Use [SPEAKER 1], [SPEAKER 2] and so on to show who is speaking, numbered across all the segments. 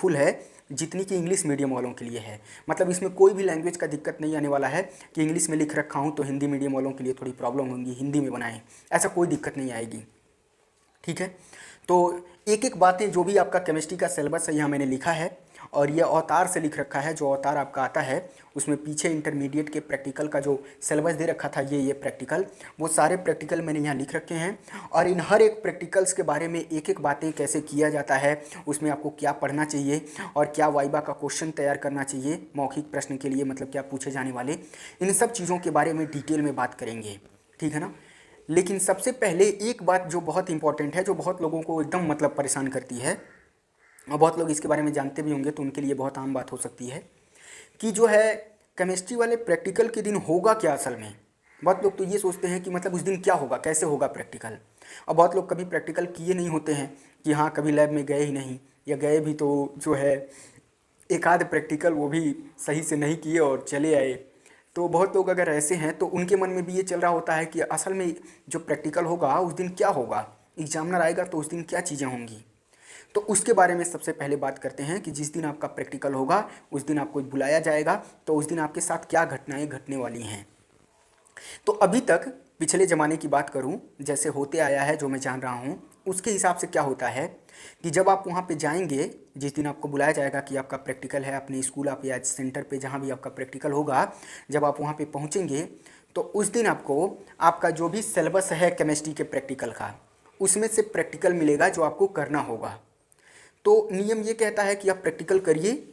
[SPEAKER 1] Helpful है जितनी कि इंग्लिश मीडियम वालों के लिए है। मतलब इसमें कोई भी लैंग्वेज का दिक्कत नहीं आने वाला है कि इंग्लिश में लिख रखा हूँ तो हिंदी मीडियम वालों के लिए थोड़ी प्रॉब्लम होगी, हिंदी में बनाएं, ऐसा कोई दिक्कत नहीं आएगी। ठीक है, तो एक एक बातें जो भी आपका केमिस्ट्री का सिलेबस है यहाँ मैंने लिखा है, और ये अवतार से लिख रखा है। जो अवतार आपका आता है उसमें पीछे इंटरमीडिएट के प्रैक्टिकल का जो सिलेबस दे रखा था, ये प्रैक्टिकल, वो सारे प्रैक्टिकल मैंने यहाँ लिख रखे हैं। और इन हर एक प्रैक्टिकल्स के बारे में एक एक बातें कैसे किया जाता है, उसमें आपको क्या पढ़ना चाहिए और क्या वाइबा का क्वेश्चन तैयार करना चाहिए मौखिक प्रश्न के लिए, मतलब क्या पूछे जाने वाले, इन सब चीज़ों के बारे में डिटेल में बात करेंगे। ठीक है ना। लेकिन सबसे पहले एक बात जो बहुत इंपॉर्टेंट है, जो बहुत लोगों को एकदम मतलब परेशान करती है, और बहुत लोग इसके बारे में जानते भी होंगे तो उनके लिए बहुत आम बात हो सकती है, कि जो है केमिस्ट्री वाले प्रैक्टिकल के दिन होगा क्या असल में। बहुत लोग तो ये सोचते हैं कि मतलब उस दिन क्या होगा, कैसे होगा प्रैक्टिकल। और बहुत लोग कभी प्रैक्टिकल किए नहीं होते हैं, कि हाँ कभी लैब में गए ही नहीं, या गए भी तो जो है एक आध प्रैक्टिकल वो भी सही से नहीं किए और चले आए। तो बहुत लोग अगर ऐसे हैं तो उनके मन में भी ये चल रहा होता है कि असल में जो प्रैक्टिकल होगा उस दिन क्या होगा, एग्जामिनर आएगा तो उस दिन क्या चीज़ें होंगी। तो उसके बारे में सबसे पहले बात करते हैं कि जिस दिन आपका प्रैक्टिकल होगा उस दिन आपको बुलाया जाएगा, तो उस दिन आपके साथ क्या घटनाएं घटने वाली हैं। तो अभी तक पिछले ज़माने की बात करूं, जैसे होते आया है, जो मैं जान रहा हूं, उसके हिसाब से क्या होता है कि जब आप वहां पे जाएंगे, जिस दिन आपको बुलाया जाएगा कि आपका प्रैक्टिकल है, अपने स्कूल आप या सेंटर पे जहां भी आपका प्रैक्टिकल होगा, जब आप वहां पे पहुंचेंगे तो उस दिन आपको आपका जो भी सिलेबस है केमिस्ट्री के प्रैक्टिकल का, उसमें से प्रैक्टिकल मिलेगा जो आपको करना होगा। तो नियम ये कहता है कि आप प्रैक्टिकल करिए,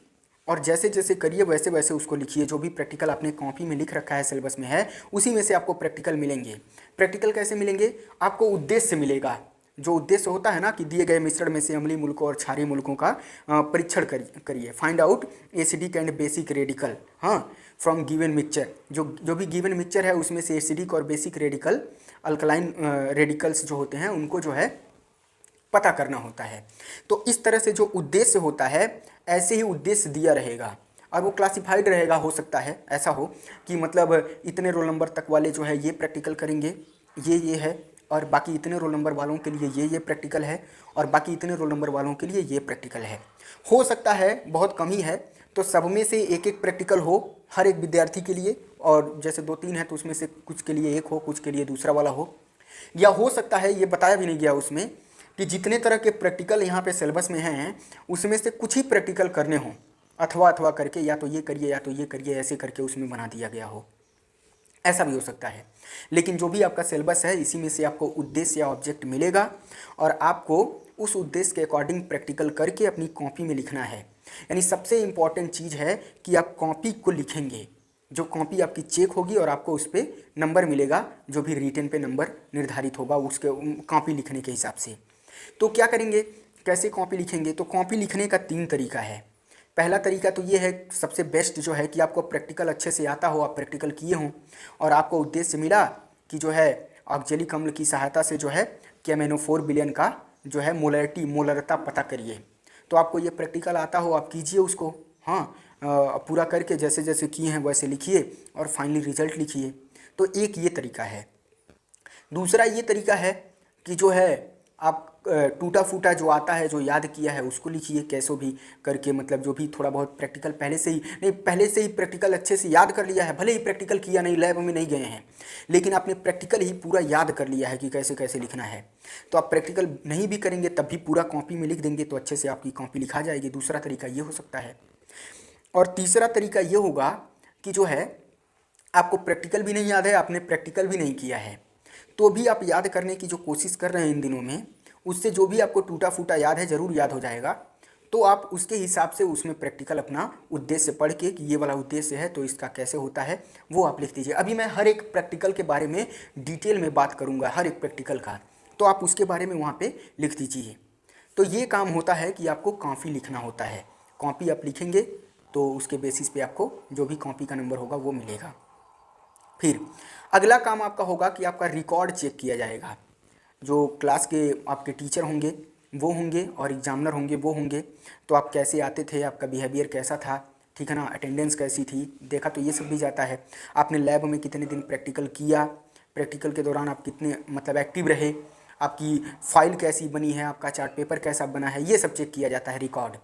[SPEAKER 1] और जैसे जैसे करिए वैसे वैसे उसको लिखिए। जो भी प्रैक्टिकल आपने कॉपी में लिख रखा है, सिलेबस में है, उसी में से आपको प्रैक्टिकल मिलेंगे। प्रैक्टिकल कैसे मिलेंगे, आपको उद्देश्य मिलेगा। जो उद्देश्य होता है ना कि दिए गए मिश्रण में से अम्लीय मूलकों और क्षारीय मूलकों का परीक्षण करिए, find out acidic and basic radical, हाँ, फ्रॉम गिवन मिक्सचर। जो भी गिवन मिक्सचर है उसमें से एसिडिक और बेसिक रेडिकल, अल्कलाइन रेडिकल्स जो होते हैं उनको जो है पता करना होता है। तो इस तरह से जो उद्देश्य होता है, ऐसे ही उद्देश्य दिया रहेगा और वो क्लासिफाइड रहेगा। हो सकता है ऐसा हो कि मतलब इतने रोल नंबर तक वाले जो है ये प्रैक्टिकल करेंगे, ये है, और बाकी इतने रोल नंबर वालों के लिए ये प्रैक्टिकल है, और बाकी इतने रोल नंबर वालों के लिए ये प्रैक्टिकल है। हो सकता है, बहुत कम ही है, तो सब में से एक एक प्रैक्टिकल हो हर एक विद्यार्थी के लिए, और जैसे 2-3 है तो उसमें से कुछ के लिए एक हो, कुछ के लिए दूसरा वाला हो। या हो सकता है, ये बताया भी नहीं गया उसमें, कि जितने तरह के प्रैक्टिकल यहाँ पे सिलेबस में हैं उसमें से कुछ ही प्रैक्टिकल करने हों, अथवा करके, या तो ये करिए या तो ये करिए, ऐसे करके उसमें बना दिया गया हो, ऐसा भी हो सकता है। लेकिन जो भी आपका सिलेबस है, इसी में से आपको उद्देश्य या ऑब्जेक्ट मिलेगा, और आपको उस उद्देश्य के अकॉर्डिंग प्रैक्टिकल करके अपनी कॉपी में लिखना है। यानी सबसे इम्पॉर्टेंट चीज़ है कि आप कॉपी को लिखेंगे। जो कॉपी आपकी चेक होगी और आपको उस पर नंबर मिलेगा, जो भी रिटन पे नंबर निर्धारित होगा उसके कॉपी लिखने के हिसाब से। तो क्या करेंगे, कैसे कॉपी लिखेंगे, तो कॉपी लिखने का 3 तरीका है। पहला तरीका तो ये है, सबसे बेस्ट जो है, कि आपको प्रैक्टिकल अच्छे से आता हो, आप प्रैक्टिकल किए हों, और आपको उद्देश्य मिला कि जो है ऑक्जेलिक अम्ल की सहायता से जो है KMnO4 विलयन का जो है मोलरता पता करिए। तो आपको ये प्रैक्टिकल आता हो, आप कीजिए उसको, हाँ, पूरा करके जैसे जैसे किए हैं वैसे लिखिए और फाइनली रिजल्ट लिखिए। तो एक ये तरीका है। दूसरा ये तरीका है कि जो है आप टूटा फूटा जो आता है, जो याद किया है, उसको लिखिए कैसो भी करके। मतलब जो भी थोड़ा बहुत प्रैक्टिकल पहले से ही प्रैक्टिकल अच्छे से याद कर लिया है, भले ही प्रैक्टिकल किया नहीं, लैब में नहीं गए हैं, लेकिन आपने प्रैक्टिकल ही पूरा याद कर लिया है कि कैसे कैसे लिखना है। तो आप प्रैक्टिकल नहीं भी करेंगे तब भी पूरा कॉपी में लिख देंगे तो अच्छे से आपकी कॉपी लिखा जाएगी। दूसरा तरीका ये हो सकता है। और तीसरा तरीका ये होगा कि जो है आपको प्रैक्टिकल भी नहीं याद है, आपने प्रैक्टिकल भी नहीं किया है, तो भी आप याद करने की जो कोशिश कर रहे हैं इन दिनों में, उससे जो भी आपको टूटा फूटा याद है ज़रूर याद हो जाएगा। तो आप उसके हिसाब से उसमें प्रैक्टिकल अपना उद्देश्य पढ़ के कि ये वाला उद्देश्य है तो इसका कैसे होता है वो आप लिख दीजिए। अभी मैं हर एक प्रैक्टिकल के बारे में डिटेल में बात करूँगा, हर एक प्रैक्टिकल का, तो आप उसके बारे में वहाँ पर लिख दीजिए। तो ये काम होता है कि आपको कॉपी लिखना होता है। कॉपी आप लिखेंगे तो उसके बेसिस पे आपको जो भी कॉपी का नंबर होगा वो मिलेगा। फिर अगला काम आपका होगा कि आपका रिकॉर्ड चेक किया जाएगा। जो क्लास के आपके टीचर होंगे वो होंगे और एग्जामिनर होंगे वो होंगे, तो आप कैसे आते थे, आपका बिहेवियर कैसा था, ठीक है ना, अटेंडेंस कैसी थी, देखा तो ये सब भी जाता है। आपने लैब में कितने दिन प्रैक्टिकल किया, प्रैक्टिकल के दौरान आप कितने मतलब एक्टिव रहे, आपकी फाइल कैसी बनी है, आपका चार्ट पेपर कैसा बना है, ये सब चेक किया जाता है, रिकॉर्ड।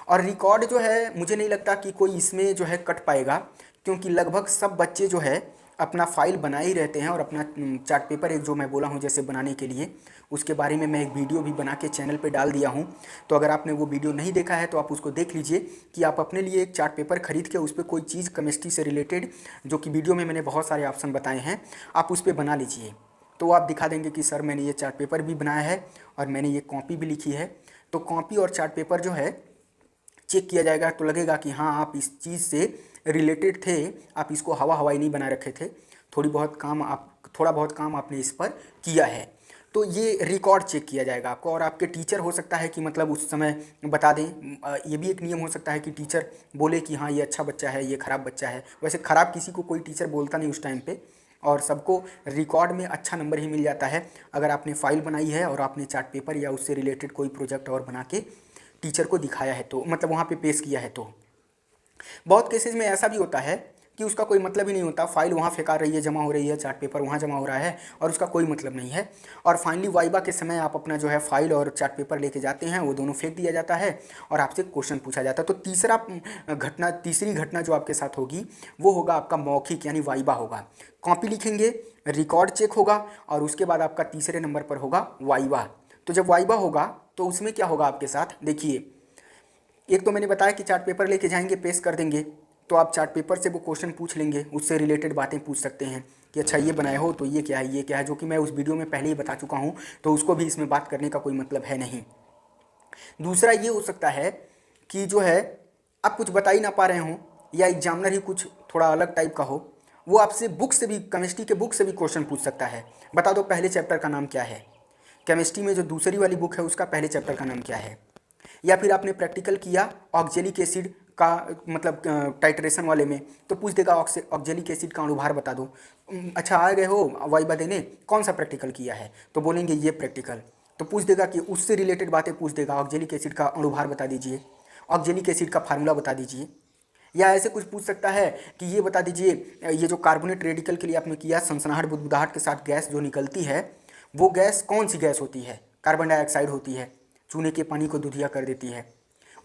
[SPEAKER 1] और रिकॉर्ड जो है मुझे नहीं लगता कि कोई इसमें जो है कट पाएगा, क्योंकि लगभग सब बच्चे जो है अपना फाइल बना ही रहते हैं और अपना चार्ट पेपर एक जो मैं बोला हूँ जैसे बनाने के लिए, उसके बारे में मैं एक वीडियो भी बना के चैनल पे डाल दिया हूँ। तो अगर आपने वो वीडियो नहीं देखा है तो आप उसको देख लीजिए कि आप अपने लिए एक चार्ट पेपर खरीद के उस पर कोई चीज़ केमिस्ट्री से रिलेटेड, जो कि वीडियो में मैंने बहुत सारे ऑप्शन बताए हैं, आप उस पर बना लीजिए। तो आप दिखा देंगे कि सर मैंने ये चार्ट पेपर भी बनाया है और मैंने ये कॉपी भी लिखी है। तो कॉपी और चार्ट पेपर जो है चेक किया जाएगा तो लगेगा कि हाँ आप इस चीज़ से रिलेटेड थे, आप इसको हवा हवाई नहीं बना रखे थे, थोड़ा बहुत काम आपने इस पर किया है। तो ये रिकॉर्ड चेक किया जाएगा आपको। और आपके टीचर हो सकता है कि मतलब उस समय बता दें, ये भी एक नियम हो सकता है कि टीचर बोले कि हाँ ये अच्छा बच्चा है, ये ख़राब बच्चा है। वैसे ख़राब किसी को कोई टीचर बोलता नहीं उस टाइम पे, और सबको रिकॉर्ड में अच्छा नंबर ही मिल जाता है अगर आपने फाइल बनाई है और आपने चार्ट पेपर या उससे रिलेटेड कोई प्रोजेक्ट और बना के टीचर को दिखाया है, तो मतलब वहाँ पे पेश किया है। तो बहुत केसेस में ऐसा भी होता है कि उसका कोई मतलब ही नहीं होता, फाइल वहाँ फेंका रही है, जमा हो रही है, चार्ट पेपर वहाँ जमा हो रहा है और उसका कोई मतलब नहीं है। और फाइनली वाइवा के समय आप अपना जो है फाइल और चार्ट पेपर लेके जाते हैं, वो दोनों फेंक दिया जाता है और आपसे क्वेश्चन पूछा जाता है। तो तीसरी घटना जो आपके साथ होगी वो होगा आपका मौखिक यानी वाइवा होगा। कॉपी लिखेंगे, रिकॉर्ड चेक होगा और उसके बाद आपका तीसरे नंबर पर होगा वाइवा। तो जब वाइवा होगा तो उसमें क्या होगा आपके साथ, देखिए एक तो मैंने बताया कि चार्ट पेपर लेके जाएंगे, पेश कर देंगे, तो आप चार्ट पेपर से वो क्वेश्चन पूछ लेंगे, उससे रिलेटेड बातें पूछ सकते हैं कि अच्छा ये बनाए हो तो ये क्या है, ये क्या है, जो कि मैं उस वीडियो में पहले ही बता चुका हूँ, तो उसको भी इसमें बात करने का कोई मतलब है नहीं। दूसरा ये हो सकता है कि जो है आप कुछ बता ही ना पा रहे हों या एग्जामिनर ही कुछ थोड़ा अलग टाइप का हो, वो आपसे बुक से भी, केमिस्ट्री के बुक से भी क्वेश्चन पूछ सकता है। बता दो पहले चैप्टर का नाम क्या है, केमिस्ट्री में जो दूसरी वाली बुक है उसका पहले चैप्टर का नाम क्या है। या फिर आपने प्रैक्टिकल किया ऑक्जेलिक एसिड का, मतलब टाइट्रेशन वाले में, तो पूछ देगा ऑक्जेलिक एसिड का अणुभार बता दो। अच्छा आ गए हो वाइवा देने, कौन सा प्रैक्टिकल किया है, तो बोलेंगे ये प्रैक्टिकल। तो पूछ देगा कि उससे रिलेटेड बातें पूछ देगा, ऑक्जेलिक एसिड का अणुभार बता दीजिए, ऑक्जेलिक एसिड का फार्मूला बता दीजिए। या ऐसे कुछ पूछ सकता है कि ये बता दीजिए, ये जो कार्बोनेट रेडिकल के लिए आपने किया, सनसनाहट बुदबुदाहट के साथ गैस जो निकलती है, वो गैस कौन सी गैस होती है, कार्बन डाइऑक्साइड होती है, चूने के पानी को दूधिया कर देती है।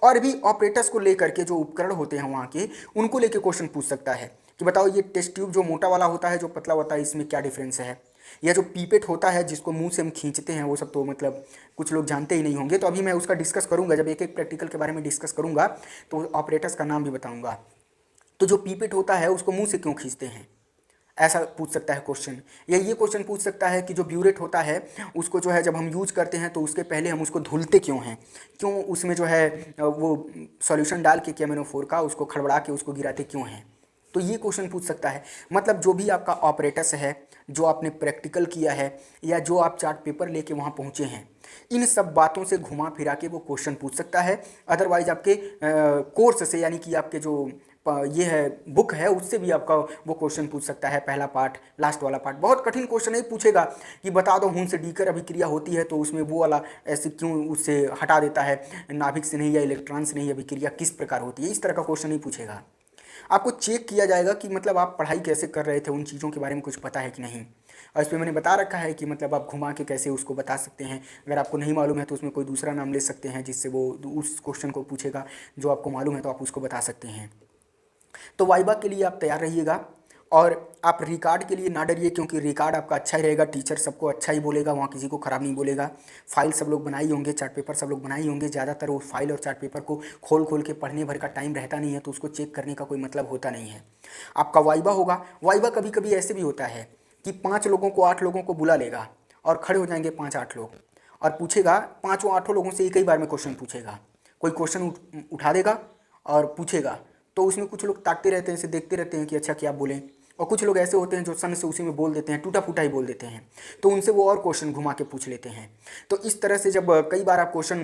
[SPEAKER 1] और भी ऑपरेटर्स को लेकर के जो उपकरण होते हैं वहाँ के, उनको लेकर क्वेश्चन पूछ सकता है कि बताओ ये टेस्ट ट्यूब जो मोटा वाला होता है, जो पतला होता है, इसमें क्या डिफरेंस है। या जो पीपेट होता है जिसको मुंह से हम खींचते हैं, वो सब तो मतलब कुछ लोग जानते ही नहीं होंगे, तो अभी मैं उसका डिस्कस करूंगा, जब एक एक प्रैक्टिकल के बारे में डिस्कस करूंगा तो ऑपरेटर्स का नाम भी बताऊंगा। तो जो पीपेट होता है उसको मुंह से क्यों खींचते हैं, ऐसा पूछ सकता है क्वेश्चन। या ये क्वेश्चन पूछ सकता है कि जो ब्यूरेट होता है उसको जो है जब हम यूज करते हैं तो उसके पहले हम उसको धुलते क्यों हैं, क्यों उसमें जो है वो सॉल्यूशन डाल के केमेनोफोर का उसको खड़बड़ा के उसको गिराते क्यों हैं। तो ये क्वेश्चन पूछ सकता है। मतलब जो भी आपका ऑपरेटस है, जो आपने प्रैक्टिकल किया है या जो आप चार्ट पेपर लेके वहाँ पहुँचे हैं, इन सब बातों से घुमा फिरा के वो क्वेश्चन पूछ सकता है। अदरवाइज आपके कोर्स से यानी कि आपके जो ये है बुक है उससे भी आपका वो क्वेश्चन पूछ सकता है, पहला पार्ट, लास्ट वाला पार्ट। बहुत कठिन क्वेश्चन नहीं पूछेगा कि बता दो हूं से डीकर अभिक्रिया होती है तो उसमें वो वाला ऐसे क्यों उससे हटा देता है, नाभिक से नहीं या इलेक्ट्रॉन से नहीं अभिक्रिया किस प्रकार होती है, इस तरह का क्वेश्चन नहीं पूछेगा। आपको चेक किया जाएगा कि मतलब आप पढ़ाई कैसे कर रहे थे, उन चीज़ों के बारे में कुछ पता है कि नहीं। और इस पर मैंने बता रखा है कि मतलब आप घुमा के कैसे उसको बता सकते हैं। अगर आपको नहीं मालूम है तो उसमें कोई दूसरा नाम ले सकते हैं जिससे वो उस क्वेश्चन को पूछेगा, जो आपको मालूम है तो आप उसको बता सकते हैं। तो वाइवा के लिए आप तैयार रहिएगा और आप रिकॉर्ड के लिए ना डरिए, क्योंकि रिकॉर्ड आपका अच्छा ही रहेगा, टीचर सबको अच्छा ही बोलेगा, वहाँ किसी को ख़राब नहीं बोलेगा। फाइल सब लोग बनाए होंगे, चार्ट पेपर सब लोग बनाए होंगे, ज़्यादातर वो फाइल और चार्ट पेपर को खोल खोल के पढ़ने भर का टाइम रहता नहीं है, तो उसको चेक करने का कोई मतलब होता नहीं है। आपका वाइवा होगा, वाइवा कभी कभी ऐसे भी होता है कि 5 लोगों को 8 लोगों को बुला लेगा और खड़े हो जाएंगे 5-8 लोग और पूछेगा, 5-8 लोगों से एक ही बार में क्वेश्चन पूछेगा। कोई क्वेश्चन उठा देगा और पूछेगा, तो उसमें कुछ लोग ताकते रहते हैं, इसे देखते रहते हैं कि अच्छा क्या बोलें, और कुछ लोग ऐसे होते हैं जो सन से उसी में बोल देते हैं, टूटा फूटा ही बोल देते हैं, तो उनसे वो और क्वेश्चन घुमा के पूछ लेते हैं। तो इस तरह से जब कई बार आप क्वेश्चन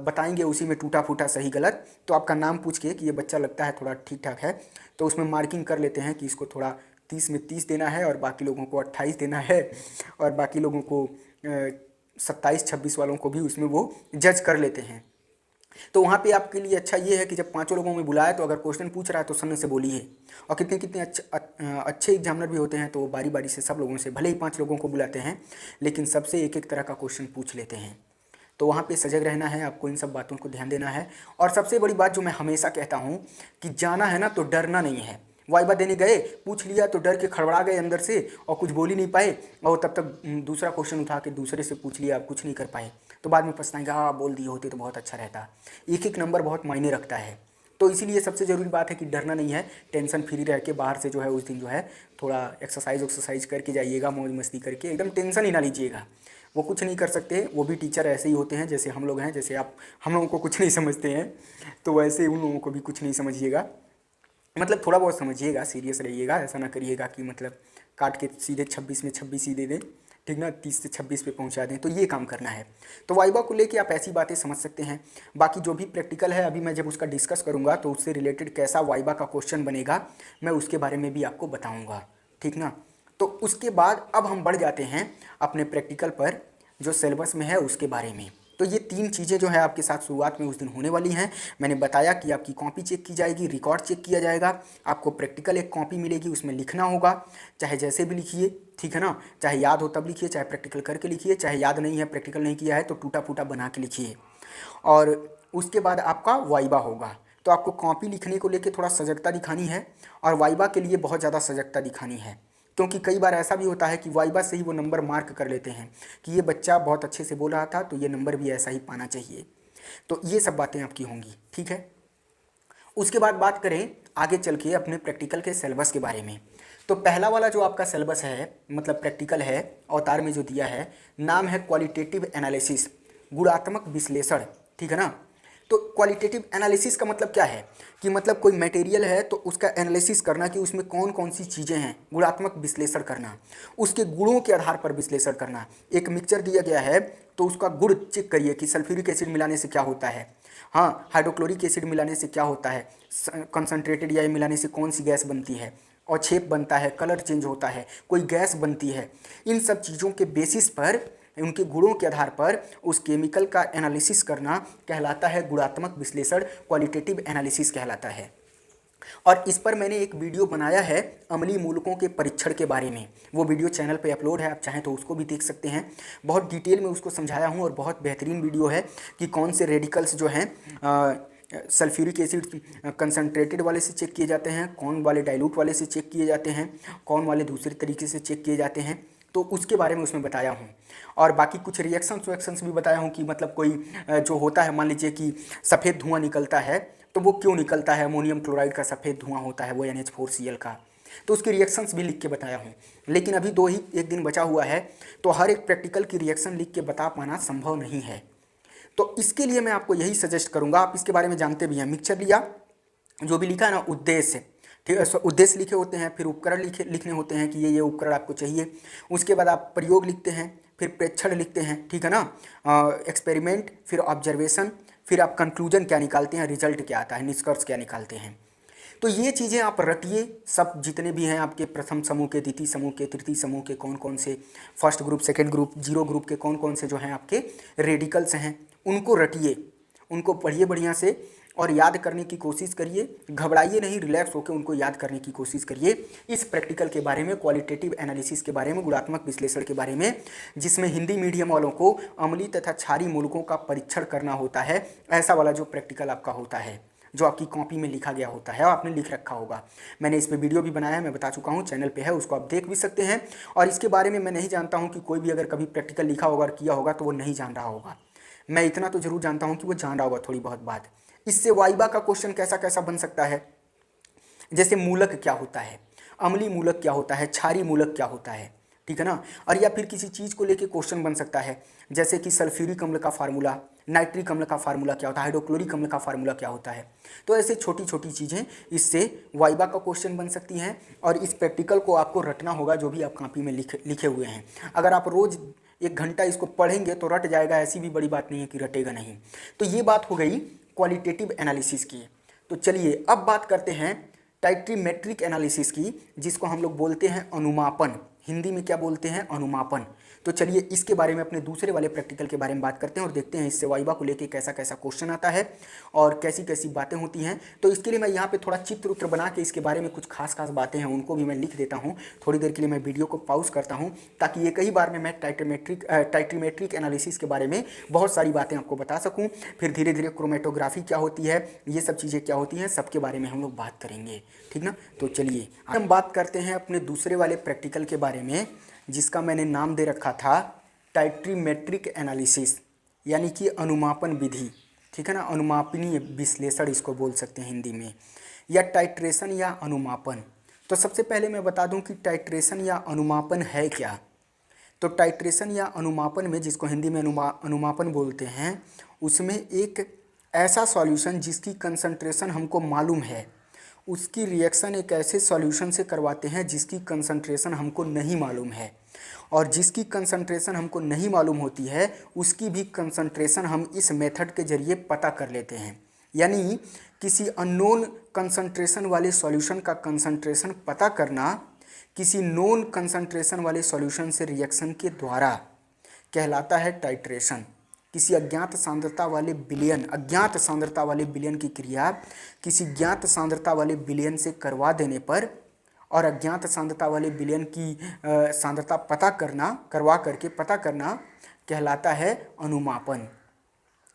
[SPEAKER 1] बताएंगे उसी में टूटा फूटा सही गलत, तो आपका नाम पूछ के कि ये बच्चा लगता है थोड़ा ठीक ठाक है, तो उसमें मार्किंग कर लेते हैं कि इसको थोड़ा 30 में 30 देना है और बाकी लोगों को 28 देना है, और बाकी लोगों को 27-26 वालों को भी उसमें वो जज कर लेते हैं। तो वहाँ पे आपके लिए अच्छा ये है कि जब 5 लोगों में बुलाए तो अगर क्वेश्चन पूछ रहा है तो सामने से बोलिए। और कितने कितने अच्छे एग्जामिनर भी होते हैं तो बारी बारी से सब लोगों से, भले ही 5 लोगों को बुलाते हैं लेकिन सबसे एक एक तरह का क्वेश्चन पूछ लेते हैं। तो वहाँ पे सजग रहना है, आपको इन सब बातों को ध्यान देना है। और सबसे बड़ी बात जो मैं हमेशा कहता हूँ कि जाना है ना तो डरना नहीं है। वाइवा देने गए, पूछ लिया तो डर के खड़बड़ा गए अंदर से और कुछ बोल ही नहीं पाए, और तब तक दूसरा क्वेश्चन उठा के दूसरे से पूछ लिया, आप कुछ नहीं कर पाए, तो बाद में पछताएंगे, हाँ बोल दिए होते तो बहुत अच्छा रहता। एक एक नंबर बहुत मायने रखता है। तो इसीलिए सबसे ज़रूरी बात है कि डरना नहीं है, टेंशन फ्री रह के बाहर से जो है उस दिन जो है थोड़ा एक्सरसाइज करके जाइएगा, मौज मस्ती करके, एकदम टेंशन ही ना लीजिएगा। वो कुछ नहीं कर सकते, वो भी टीचर ऐसे ही होते हैं जैसे हम लोग हैं, जैसे आप हम लोगों को कुछ नहीं समझते हैं तो वैसे उन लोगों को भी कुछ नहीं समझिएगा। मतलब थोड़ा बहुत समझिएगा, सीरियस रहिएगा, ऐसा ना करिएगा कि मतलब काट के सीधे 26 में 26 ही दे दें, ठीक ना, 30 से 26 पे पहुंचा दें, तो ये काम करना है। तो वाइवा को लेके आप ऐसी बातें समझ सकते हैं। बाकी जो भी प्रैक्टिकल है अभी मैं जब उसका डिस्कस करूंगा तो उससे रिलेटेड कैसा वाइवा का क्वेश्चन बनेगा मैं उसके बारे में भी आपको बताऊँगा, ठीक ना। तो उसके बाद अब हम बढ़ जाते हैं अपने प्रैक्टिकल पर, जो सिलेबस में है उसके बारे में। तो ये 3 चीज़ें जो है आपके साथ शुरुआत में उस दिन होने वाली हैं। मैंने बताया कि आपकी कॉपी चेक की जाएगी, रिकॉर्ड चेक किया जाएगा, आपको प्रैक्टिकल एक कॉपी मिलेगी, उसमें लिखना होगा, चाहे जैसे भी लिखिए, ठीक है ना, चाहे याद हो तब लिखिए, चाहे प्रैक्टिकल करके लिखिए, चाहे याद नहीं है, प्रैक्टिकल नहीं किया है तो टूटा फूटा बना के लिखिए। और उसके बाद आपका वाइवा होगा। तो आपको कॉपी लिखने को लेकर थोड़ा सजगता दिखानी है और वाइवा के लिए बहुत ज़्यादा सजगता दिखानी है, क्योंकि कई बार ऐसा भी होता है कि वाइवा से ही वो नंबर मार्क कर लेते हैं कि ये बच्चा बहुत अच्छे से बोल रहा था तो ये नंबर भी ऐसा ही पाना चाहिए। तो ये सब बातें आपकी होंगी, ठीक है। उसके बाद बात करें आगे चल के अपने प्रैक्टिकल के सिलेबस के बारे में। तो पहला वाला जो आपका सिलेबस है, मतलब प्रैक्टिकल है, अवतार में जो दिया है, नाम है क्वालिटेटिव एनालिसिस, गुणात्मक विश्लेषण, ठीक है ना। तो क्वालिटेटिव एनालिसिस का मतलब क्या है कि मतलब कोई मटेरियल है तो उसका एनालिसिस करना कि उसमें कौन कौन सी चीज़ें हैं, गुणात्मक विश्लेषण करना, उसके गुणों के आधार पर विश्लेषण करना। एक मिक्सचर दिया गया है तो उसका गुण चेक करिए कि सल्फ्यूरिक एसिड मिलाने से क्या होता है, हाँ हाइड्रोक्लोरिक एसिड मिलाने से क्या होता है, कंसनट्रेटेड या मिलाने से कौन सी गैस बनती है, और छेप बनता है, कलर चेंज होता है, कोई गैस बनती है। इन सब चीज़ों के बेसिस पर, उनके गुणों के आधार पर उस केमिकल का एनालिसिस करना कहलाता है गुणात्मक विश्लेषण, क्वालिटेटिव एनालिसिस कहलाता है। और इस पर मैंने एक वीडियो बनाया है अम्लीय मूलकों के परीक्षण के बारे में, वो वीडियो चैनल पे अपलोड है, आप चाहें तो उसको भी देख सकते हैं। बहुत डिटेल में उसको समझाया हूँ और बहुत बेहतरीन वीडियो है कि कौन से रेडिकल्स जो हैं सल्फ्यूरिक एसिड कंसनट्रेटेड वाले से चेक किए जाते हैं, कौन वाले डाइल्यूट वाले से चेक किए जाते हैं, कौन वाले दूसरे तरीके से चेक किए जाते हैं, तो उसके बारे में उसमें बताया हूँ। और बाकी कुछ रिएक्शंस भी बताया हूँ कि मतलब कोई जो होता है, मान लीजिए कि सफ़ेद धुआं निकलता है तो वो क्यों निकलता है, अमोनियम क्लोराइड का सफ़ेद धुआं होता है वो NH4Cl का, तो उसकी रिएक्शंस भी लिख के बताया हूँ। लेकिन अभी एक दिन बचा हुआ है तो हर एक प्रैक्टिकल की रिएक्शन लिख के बता पाना संभव नहीं है। तो इसके लिए मैं आपको यही सजेस्ट करूँगा, आप इसके बारे में जानते भी हैं, मिक्सचर लिया, जो भी लिखा है ना उद्देश्य, ठीक है, उद्देश्य लिखे होते हैं, फिर उपकरण लिखने होते हैं कि ये उपकरण आपको चाहिए, उसके बाद आप प्रयोग लिखते हैं, फिर प्रेक्षण लिखते हैं, ठीक है ना, एक्सपेरिमेंट, फिर ऑब्जर्वेशन, फिर आप कंक्लूजन क्या निकालते हैं, रिजल्ट क्या आता है, निष्कर्ष क्या निकालते हैं। तो ये चीज़ें आप रटिए, सब जितने भी हैं आपके प्रथम समूह के, द्वितीय समूह के, तृतीय समूह के, कौन कौन से first group, second group, zero group के कौन कौन से जो हैं आपके रेडिकल्स हैं, उनको रटिए, उनको पढ़िए बढ़िया से और याद करने की कोशिश करिए। घबराइए नहीं, रिलैक्स होकर उनको याद करने की कोशिश करिए इस प्रैक्टिकल के बारे में, क्वालिटेटिव एनालिसिस के बारे में, गुणात्मक विश्लेषण के बारे में, जिसमें हिंदी मीडियम वालों को अम्लीय तथा क्षारीय मूलकों का परीक्षण करना होता है। ऐसा वाला जो प्रैक्टिकल आपका होता है, जो आपकी कॉपी में लिखा गया होता है और आपने लिख रखा होगा। मैंने इस पर वीडियो भी बनाया है, मैं बता चुका हूँ, चैनल पे है, उसको आप देख भी सकते हैं। और इसके बारे में मैं नहीं जानता हूँ कि कोई भी अगर कभी प्रैक्टिकल लिखा होगा और किया होगा तो वो नहीं जान रहा होगा। मैं इतना तो जरूर जानता हूँ कि वो जान रहा होगा थोड़ी बहुत बात। इससे वाइवा का क्वेश्चन कैसा कैसा बन सकता है, जैसे मूलक क्या होता है, अम्लीय मूलक क्या होता है, क्षारीय मूलक क्या होता है, ठीक है ना। और या फिर किसी चीज़ को लेके क्वेश्चन बन सकता है, जैसे कि सल्फ्यूरिक अम्ल का फार्मूला, नाइट्रिक अम्ल का फार्मूला क्या होता है, हाइड्रोक्लोरिक अम्ल का फार्मूला क्या होता है। तो ऐसे छोटी छोटी चीज़ें इससे वाइवा का क्वेश्चन बन सकती हैं। और इस प्रैक्टिकल को आपको रटना होगा, जो भी आप कॉपी में लिखे हुए हैं। अगर आप रोज़ 1 घंटा इसको पढ़ेंगे तो रट जाएगा, ऐसी भी बड़ी बात नहीं है कि रटेगा नहीं। तो ये बात हो गई क्वालिटेटिव एनालिसिस की। तो चलिए अब बात करते हैं टाइट्रीमेट्रिक एनालिसिस की, जिसको हम लोग बोलते हैं अनुमापन, हिंदी में क्या बोलते हैं, अनुमापन। तो चलिए इसके बारे में अपने दूसरे वाले प्रैक्टिकल के बारे में बात करते हैं और देखते हैं इससे वाइवा को लेके कैसा कैसा क्वेश्चन आता है और कैसी कैसी बातें होती हैं। तो इसके लिए मैं यहाँ पे थोड़ा चित्र उत्र बना के इसके बारे में कुछ खास खास बातें हैं उनको भी मैं लिख देता हूँ। थोड़ी देर के लिए मैं वीडियो को पॉज करता हूँ ताकि एक ही बार में मैं टाइट्रीमेट्रिक एनालिसिस के बारे में बहुत सारी बातें आपको बता सकूँ। फिर धीरे धीरे क्रोमेटोग्राफी क्या होती है, ये सब चीज़ें क्या होती हैं, सबके बारे में हम लोग बात करेंगे, ठीक ना। तो चलिए हम बात करते हैं अपने दूसरे वाले प्रैक्टिकल के बारे में जिसका मैंने नाम दे रखा था टाइट्रीमेट्रिक एनालिसिस, यानी कि अनुमापन विधि, ठीक है ना। अनुमापनीय विश्लेषण इसको बोल सकते हैं हिंदी में, या टाइट्रेशन या अनुमापन। तो सबसे पहले मैं बता दूं कि टाइट्रेशन या अनुमापन है क्या। तो टाइट्रेशन या अनुमापन में, जिसको हिंदी में अनुमापन बोलते हैं, उसमें एक ऐसा सॉल्यूशन जिसकी कंसंट्रेशन हमको मालूम है, उसकी रिएक्शन एक ऐसे सॉल्यूशन से करवाते हैं जिसकी कंसंट्रेशन हमको नहीं मालूम है, और जिसकी कंसंट्रेशन हमको नहीं मालूम होती है उसकी भी कंसंट्रेशन हम इस मेथड के जरिए पता कर लेते हैं। यानी किसी अननोन कंसंट्रेशन वाले सॉल्यूशन का कंसंट्रेशन पता करना किसी नोन कंसंट्रेशन वाले सॉल्यूशन से रिएक्शन के द्वारा कहलाता है टाइट्रेशन। किसी अज्ञात सांद्रता वाले विलयन की क्रिया किसी ज्ञात सांद्रता वाले विलयन से करवा देने पर और अज्ञात सांद्रता वाले विलयन की सांद्रता करवा करके पता करना कहलाता है अनुमापन।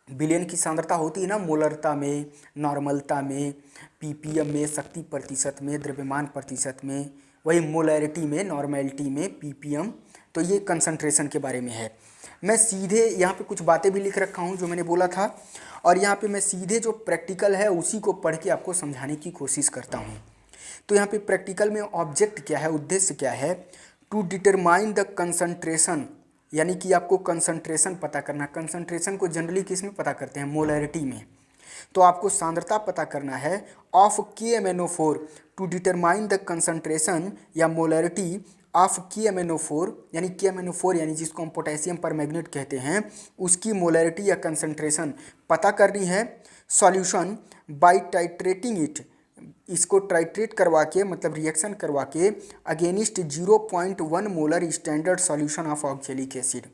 [SPEAKER 1] विलयन की सांद्रता होती है ना, मोलरता में, नॉर्मलता में, पीपीएम में, शक्ति प्रतिशत में, द्रव्यमान प्रतिशत में, वही मोलैरिटी में, नॉर्मेलिटी में, पीपीएम। तो ये कंसंट्रेशन के बारे में है। मैं सीधे यहाँ पे कुछ बातें भी लिख रखा हूँ जो मैंने बोला था, और यहाँ पे मैं सीधे जो प्रैक्टिकल है उसी को पढ़ के आपको समझाने की कोशिश करता हूँ। तो यहाँ पे प्रैक्टिकल में ऑब्जेक्ट क्या है, उद्देश्य क्या है, टू डिटरमाइन द कंसंट्रेशन, यानी कि आपको कंसंट्रेशन पता करना। कंसंट्रेशन को जनरली किस में पता करते हैं, मोलैरिटी में। तो आपको सांद्रता पता करना है of KMnO4 to determine the concentration या मोलैरिटी ऑफ KMnO4, यानी KMnO4 यानी जिसको हम पोटेशियम परमैंगनेट कहते हैं, उसकी मोलैरिटी या कंसंट्रेशन पता करनी है। सॉल्यूशन बाय टाइट्रेटिंग इट, इसको टाइट्रेट करवा के मतलब रिएक्शन करवा के against 0.1 molar standard solution of oxalic acid.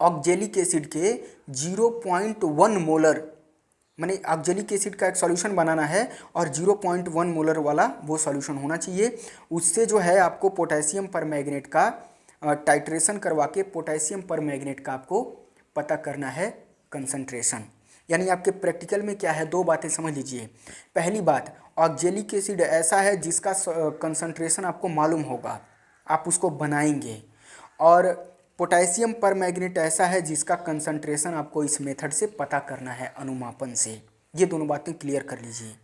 [SPEAKER 1] Oxalic acid के 0.1 मोलर, माने ऑक्जेलिक एसिड का एक सॉल्यूशन बनाना है और 0.1 मोलर वाला वो सॉल्यूशन होना चाहिए। उससे जो है आपको पोटेशियम परमैंगनेट का टाइट्रेशन करवा के पोटेशियम परमैंगनेट का आपको पता करना है कंसंट्रेशन। यानी आपके प्रैक्टिकल में क्या है, दो बातें समझ लीजिए। पहली बात, ऑक्जेलिक एसिड ऐसा है जिसका कंसंट्रेशन आपको मालूम होगा, आप उसको बनाएंगे, और पोटेशियम परमैंगनेट ऐसा है जिसका कंसंट्रेशन आपको इस मेथड से पता करना है, अनुमापन से। ये दोनों बातें क्लियर कर लीजिए,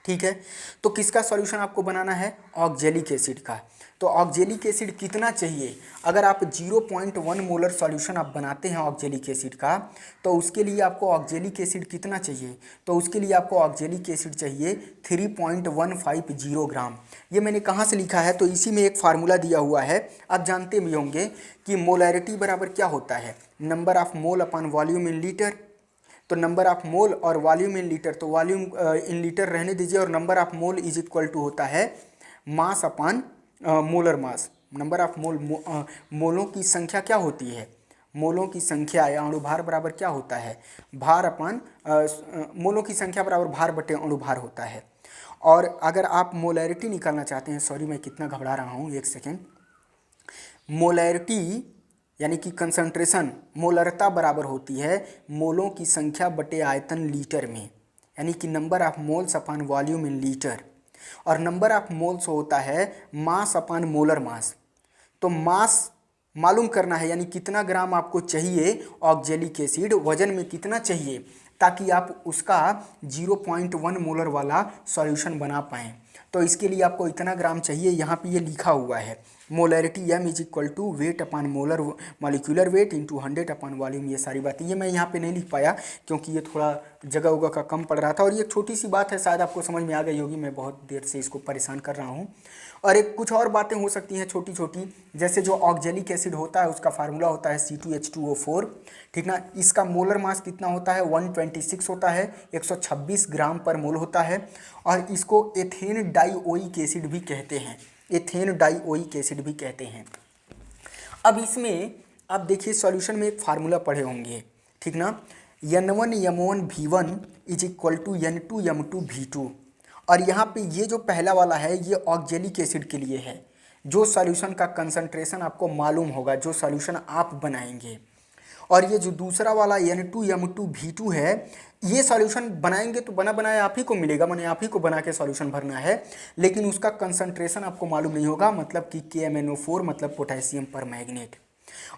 [SPEAKER 1] ठीक है। तो किसका सॉल्यूशन आपको बनाना है, ऑक्जेलिक एसिड का। तो ऑक्जेलिक एसिड कितना चाहिए, अगर आप 0.1 मोलर सॉल्यूशन आप बनाते हैं ऑक्जेलिक एसिड का, तो उसके लिए आपको ऑक्जेलिक एसिड कितना चाहिए, तो उसके लिए आपको ऑक्जेलिक एसिड चाहिए 3.150 ग्राम। ये मैंने कहाँ से लिखा है, तो इसी में एक फार्मूला दिया हुआ है, आप जानते भी होंगे कि मोलैरिटी बराबर क्या होता है, number of mole upon volume in litre. तो नंबर ऑफ मोल और वॉल्यूम इन लीटर, तो वॉल्यूम इन लीटर रहने दीजिए, और number of mole is equal to होता है mass upon molar mass. Number of मोलों की संख्या क्या होती है, मोलों की संख्या या अणुभार बराबर क्या होता है, भार अपॉन मोलों की संख्या बराबर भार बटे अणुभार होता है। और अगर आप मोलैरिटी निकालना चाहते हैं, सॉरी मैं कितना घबरा रहा हूँ, एक सेकेंड। मोलैरिटी यानी कि कंसंट्रेशन, मोलरता बराबर होती है मोलों की संख्या बटे आयतन लीटर में, यानी कि number of moles upon volume in litre, और नंबर ऑफ मोल्स होता है मास अपॉन मोलर मास। तो मास मालूम करना है, यानी कितना ग्राम आपको चाहिए ऑक्जेलिक एसिड, वजन में कितना चाहिए, ताकि आप उसका 0.1 मोलर वाला सॉल्यूशन बना पाएँ। तो इसके लिए आपको इतना ग्राम चाहिए, यहाँ पे ये लिखा हुआ है, molarity m is equal to weight upon molar molecular weight into 100 upon volume. ये सारी बातें ये मैं यहाँ पे नहीं लिख पाया क्योंकि ये थोड़ा जगह उगह का कम पड़ रहा था, और ये छोटी सी बात है, शायद आपको समझ में आ गई होगी, मैं बहुत देर से इसको परेशान कर रहा हूँ। और एक कुछ और बातें हो सकती हैं छोटी छोटी, जैसे जो ऑक्जेलिक एसिड होता है उसका फार्मूला होता है C2H2O4, ठीक ना। इसका मोलर मास कितना होता है, 126 होता है, 126 ग्राम पर मोल होता है, और इसको एथेन डाइओइक एसिड भी कहते हैं। एथेन डाइओइक एसिड भी कहते हैं। अब इसमें आप देखिए सॉल्यूशन में एक फार्मूला पढ़े होंगे, ठीक ना, N1M1V1 is equal to N2M2V2। और यहाँ पे ये जो पहला वाला है ये ऑक्जेलिक एसिड के लिए है, जो सॉल्यूशन का कंसंट्रेशन आपको मालूम होगा, जो सॉल्यूशन आप बनाएंगे। और ये जो दूसरा वाला N2M2V2 है, ये सॉल्यूशन बनाएंगे तो बना बनाया आप ही को मिलेगा, मैंने आप ही को बना के सॉल्यूशन भरना है, लेकिन उसका कंसंट्रेशन आपको मालूम नहीं होगा, मतलब कि KMnO4 मतलब पोटेशियम परमैंगनेट।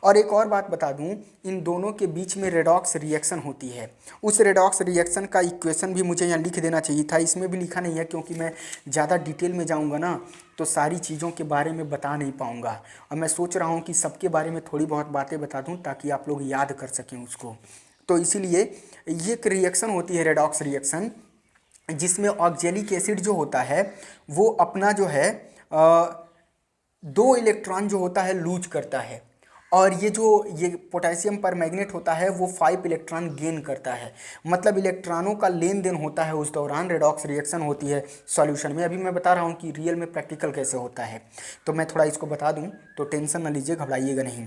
[SPEAKER 1] और एक और बात बता दूं, इन दोनों के बीच में रेडॉक्स रिएक्शन होती है। उस रेडॉक्स रिएक्शन का इक्वेशन भी मुझे यहाँ लिख देना चाहिए था, इसमें भी लिखा नहीं है क्योंकि मैं ज़्यादा डिटेल में जाऊँगा ना तो सारी चीज़ों के बारे में बता नहीं पाऊँगा। और मैं सोच रहा हूँ कि सबके बारे में थोड़ी बहुत बातें बता दूँ ताकि आप लोग याद कर सकें उसको। तो इसीलिए ये एक रिएक्शन होती है रेडॉक्स रिएक्शन, जिसमें ऑक्जेलिक एसिड जो होता है वो अपना जो है 2 इलेक्ट्रॉन जो होता है लूज करता है, और ये पोटेशियम परमैंगनेट होता है वो 5 इलेक्ट्रॉन गेन करता है। मतलब इलेक्ट्रॉनों का लेन देन होता है, उस दौरान रेडॉक्स रिएक्शन होती है सॉल्यूशन में। अभी मैं बता रहा हूँ कि रियल में प्रैक्टिकल कैसे होता है, तो मैं थोड़ा इसको बता दूँ तो टेंशन ना लीजिए, घबराइएगा नहीं।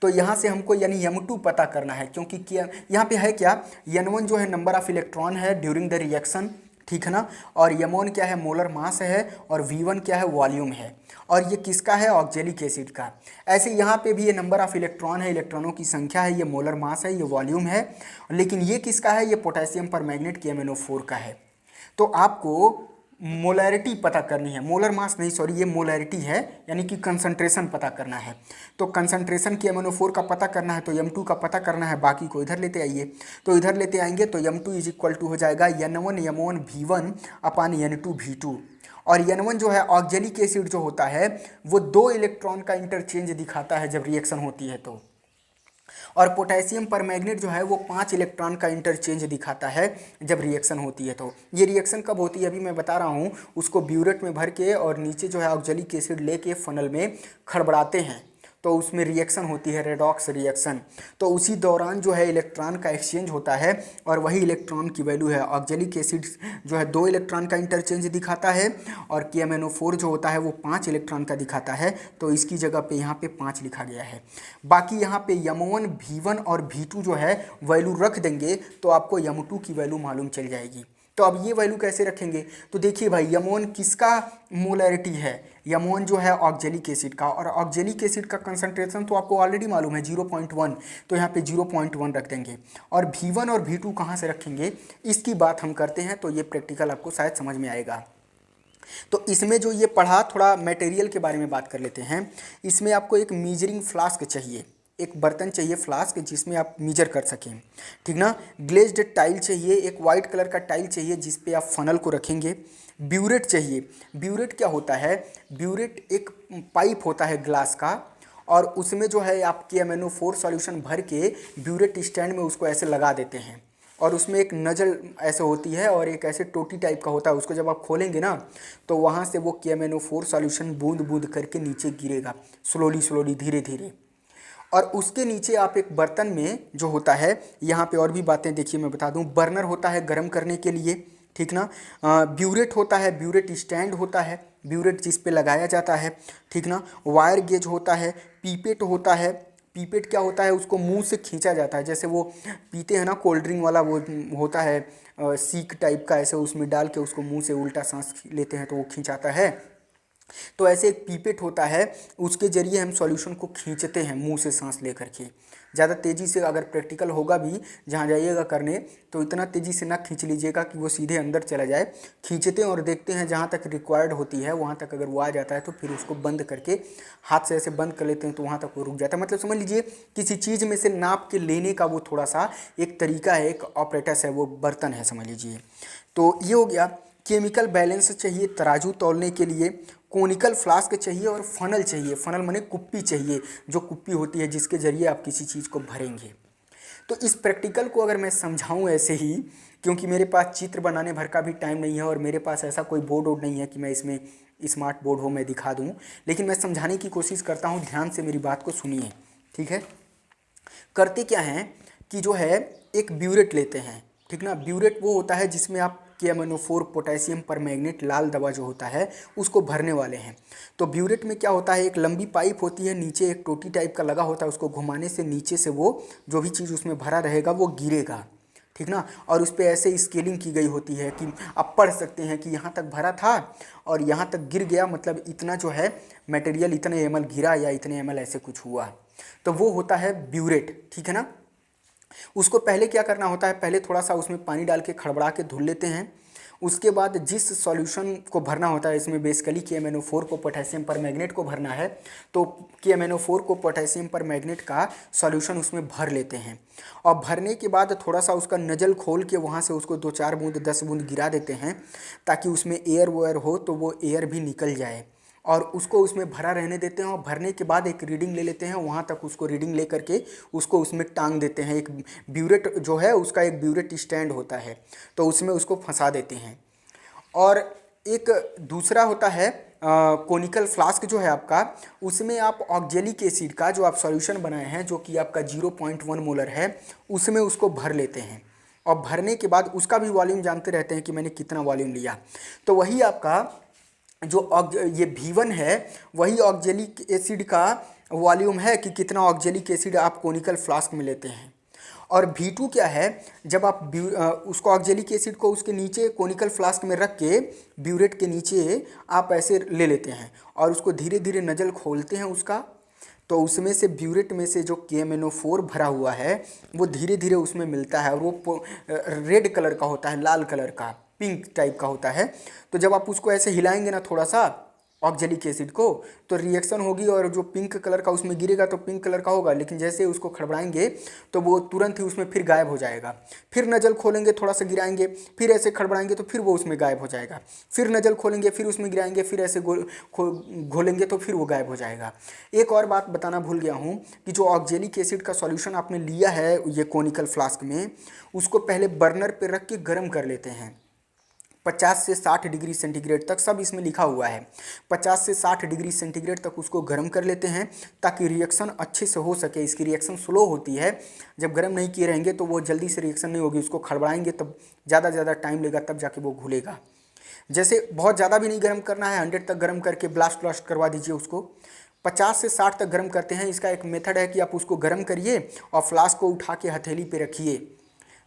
[SPEAKER 1] तो यहाँ से हमको यानी M2 पता करना है, क्योंकि यहाँ पे है क्या, N1 जो है नंबर ऑफ इलेक्ट्रॉन है ड्यूरिंग द रिएक्शन, ठीक है ना, और M1 क्या है, मोलर मास है, और V1 क्या है, वॉल्यूम है। और ये किसका है, ऑक्जेलिक एसिड का। ऐसे यहाँ पे भी ये नंबर ऑफ इलेक्ट्रॉन है, इलेक्ट्रॉनों की संख्या है, ये मोलर मास है, ये वॉल्यूम है। लेकिन ये किसका है, ये पोटेशियम परमैंगनेट KMnO4 का है। तो आपको मोलैरिटी पता करनी है, मोलर मास नहीं, सॉरी, ये मोलैरिटी है, यानी कि कंसंट्रेशन पता करना है। तो कंसंट्रेशन KMnO4 का पता करना है तो M2 का पता करना है, बाकी को इधर लेते आइए। तो इधर लेते आएंगे तो M2 इज इक्वल टू हो जाएगा N1M1V1 अपान N2V2। और N1 जो है ऑक्जेलिक एसिड जो होता है वो 2 इलेक्ट्रॉन का इंटरचेंज दिखाता है जब रिएक्शन होती है तो, और पोटेशियम परमैंगनेट जो है वो 5 इलेक्ट्रॉन का इंटरचेंज दिखाता है जब रिएक्शन होती है। तो ये रिएक्शन कब होती है अभी मैं बता रहा हूँ, उसको ब्यूरेट में भर के और नीचे जो है ऑक्जेलिक एसिड लेके फनल में खड़बड़ाते हैं, तो उसमें रिएक्शन होती है रेडॉक्स रिएक्शन। तो उसी दौरान जो है इलेक्ट्रॉन का एक्सचेंज होता है, और वही इलेक्ट्रॉन की वैल्यू है। ऑक्जेलिक एसिड जो है 2 इलेक्ट्रॉन का इंटरचेंज दिखाता है, और KMnO4 जो होता है वो 5 इलेक्ट्रॉन का दिखाता है, तो इसकी जगह पे यहाँ पे 5 लिखा गया है। बाकी यहाँ पे M1 V1 और V2 जो है वैल्यू रख देंगे तो आपको M2 की वैल्यू मालूम चल जाएगी। तो अब ये वैल्यू कैसे रखेंगे, तो देखिए भाई M1 किसका मोलैरिटी है, M1 जो है ऑक्जेलिक एसिड का, और ऑक्जेलिक एसिड का कंसंट्रेशन तो आपको ऑलरेडी मालूम है 0.1, तो यहाँ पे 0.1 रख देंगे। और V1 और V2 कहाँ से रखेंगे इसकी बात हम करते हैं, तो ये प्रैक्टिकल आपको शायद समझ में आएगा। तो इसमें जो ये पढ़ा, थोड़ा मटेरियल के बारे में बात कर लेते हैं। इसमें आपको एक मीजरिंग फ्लास्क चाहिए, एक बर्तन चाहिए फ्लास्क जिसमें आप मीजर कर सकें, ठीक ना। ग्लेज्ड टाइल चाहिए, एक वाइट कलर का टाइल चाहिए जिस पे आप फनल को रखेंगे। ब्यूरेट चाहिए। ब्यूरेट क्या होता है, ब्यूरेट एक पाइप होता है ग्लास का, और उसमें जो है आप KMnO4 सॉल्यूशन भर के ब्यूरेट स्टैंड में उसको ऐसे लगा देते हैं, और उसमें एक नज़ल ऐसे होती है और एक ऐसे टोटी टाइप का होता है, उसको जब आप खोलेंगे ना तो वहाँ से वो KMnO4 सॉल्यूशन बूंद बूंद करके नीचे गिरेगा, स्लोली स्लोली धीरे धीरे। और उसके नीचे आप एक बर्तन में जो होता है, यहाँ पे और भी बातें देखिए मैं बता दूँ, बर्नर होता है गर्म करने के लिए, ठीक ना। ब्यूरेट होता है, ब्यूरेट स्टैंड होता है, ब्यूरेट जिस पे लगाया जाता है, ठीक ना। वायर गेज होता है, पीपेट होता है। पीपेट क्या होता है, उसको मुंह से खींचा जाता है, जैसे वो पीते हैं ना कोल्ड ड्रिंक वाला, वो होता है सीक टाइप का, ऐसे उसमें डाल के उसको मुंह से उल्टा सांस लेते हैं तो वो खींचाता है। तो ऐसे एक पीपेट होता है, उसके जरिए हम सॉल्यूशन को खींचते हैं मुंह से सांस ले करके। ज़्यादा तेज़ी से अगर प्रैक्टिकल होगा भी जहाँ जाइएगा करने तो इतना तेज़ी से ना खींच लीजिएगा कि वो सीधे अंदर चला जाए। खींचते हैं और देखते हैं जहाँ तक रिक्वायर्ड होती है वहाँ तक अगर वो आ जाता है तो फिर उसको बंद करके हाथ से ऐसे बंद कर लेते हैं तो वहाँ तक वो रुक जाता है। मतलब समझ लीजिए किसी चीज़ में से नाप के लेने का वो थोड़ा सा एक तरीका है, एक ऑपरेटस है, वो बर्तन है समझ लीजिए। तो ये हो गया। केमिकल बैलेंस चाहिए तराजू तौलने के लिए, कोनिकल फ्लास्क चाहिए, और फनल चाहिए। फनल माने कुप्पी चाहिए, जो कुप्पी होती है जिसके ज़रिए आप किसी चीज़ को भरेंगे। तो इस प्रैक्टिकल को अगर मैं समझाऊं ऐसे ही, क्योंकि मेरे पास चित्र बनाने भर का भी टाइम नहीं है और मेरे पास ऐसा कोई बोर्ड वोर्ड नहीं है कि मैं इसमें स्मार्ट बोर्ड हो मैं दिखा दूं, लेकिन मैं समझाने की कोशिश करता हूं, ध्यान से मेरी बात को सुनिए, ठीक है। करते क्या हैं कि जो है एक ब्यूरेट लेते हैं, ठीक ना। ब्यूरेट वो होता है जिसमें आप KMnO4 पोटेशियम परमैंगनेट लाल दवा जो होता है उसको भरने वाले हैं। तो ब्यूरेट में क्या होता है, एक लंबी पाइप होती है, नीचे एक टोटी टाइप का लगा होता है, उसको घुमाने से नीचे से वो जो भी चीज़ उसमें भरा रहेगा वो गिरेगा, ठीक ना। और उस पर ऐसे स्केलिंग की गई होती है कि आप पढ़ सकते हैं कि यहाँ तक भरा था और यहाँ तक गिर गया, मतलब इतना जो है मटेरियल इतने ml गिरा या इतने ml ऐसे कुछ हुआ, तो वो होता है ब्यूरेट, ठीक है ना। उसको पहले क्या करना होता है, पहले थोड़ा सा उसमें पानी डाल के खड़बड़ा के धुल लेते हैं। उसके बाद जिस सॉल्यूशन को भरना होता है, इसमें बेसिकली KMnO4 को पोटेशियम परमैंगनेट को भरना है, तो KMnO4 को पोटेशियम परमैंगनेट का सॉल्यूशन उसमें भर लेते हैं। और भरने के बाद थोड़ा सा उसका नज़ल खोल के वहाँ से उसको 2-4 बूंद 10 बूंद गिरा देते हैं, ताकि उसमें एयर वेयर हो तो वो एयर भी निकल जाए, और उसको उसमें भरा रहने देते हैं। और भरने के बाद एक रीडिंग ले लेते हैं, वहाँ तक उसको रीडिंग ले करके उसको उसमें टांग देते हैं। एक ब्यूरेट जो है उसका एक ब्यूरेट स्टैंड होता है, तो उसमें उसको फंसा देते हैं। और एक दूसरा होता है कोनिकल फ्लास्क जो है आपका, उसमें आप ऑक्जेलिक एसिड का जो आप सॉल्यूशन बनाए हैं, जो कि आपका 0.1 मोलर है, उसमें उसको भर लेते हैं। और भरने के बाद उसका भी वॉल्यूम जानते रहते हैं कि मैंने कितना वॉल्यूम लिया, तो वही आपका जो ये V1 है वही ऑक्जेलिक एसिड का वॉल्यूम है कि कितना ऑक्जेलिक एसिड आप कोनिकल फ्लास्क में लेते हैं। और V2 क्या है, जब आप उसको ऑक्जेलिक एसिड को उसके नीचे कोनिकल फ्लास्क में रख के ब्यूरेट के नीचे आप ऐसे ले लेते हैं और उसको धीरे धीरे नज़ल खोलते हैं उसका, तो उसमें से ब्यूरेट में से जो KMnO4 भरा हुआ है वो धीरे धीरे उसमें मिलता है, और वो रेड कलर का होता है, लाल कलर का, पिंक टाइप का होता है। तो जब आप उसको ऐसे हिलाएंगे ना थोड़ा सा ऑक्जेलिक एसिड को, तो रिएक्शन होगी, और जो पिंक कलर का उसमें गिरेगा तो पिंक कलर का होगा, लेकिन जैसे उसको खड़बड़ाएंगे तो वो तुरंत ही उसमें फिर गायब हो जाएगा। फिर नज़ल खोलेंगे, थोड़ा सा गिराएंगे, फिर ऐसे खड़बड़ाएंगे तो फिर वो उसमें गायब हो जाएगा। फिर नज़ल खोलेंगे, फिर उसमें गिराएंगे, फिर ऐसे घोलेंगे तो फिर वो गायब हो जाएगा। एक और बात बताना भूल गया हूँ कि जो ऑक्जेलिक एसिड का सॉल्यूशन आपने लिया है ये कोनिकल फ्लास्क में, उसको पहले बर्नर पर रख के गर्म कर लेते हैं 50 से 60 डिग्री सेंटीग्रेड तक, सब इसमें लिखा हुआ है। 50 से 60 डिग्री सेंटीग्रेड तक उसको गर्म कर लेते हैं ताकि रिएक्शन अच्छे से हो सके। इसकी रिएक्शन स्लो होती है, जब गर्म नहीं किए रहेंगे तो वो जल्दी से रिएक्शन नहीं होगी, उसको खड़बड़ाएंगे तब ज़्यादा टाइम लेगा, तब जाके वो घुलेगा। जैसे बहुत ज़्यादा भी नहीं गर्म करना है, 100 तक गर्म करके ब्लास्ट करवा दीजिए उसको। 50 से 60 तक गर्म करते हैं। इसका एक मेथड है कि आप उसको गर्म करिए और फ्लास्क को उठा के हथेली पे रखिए,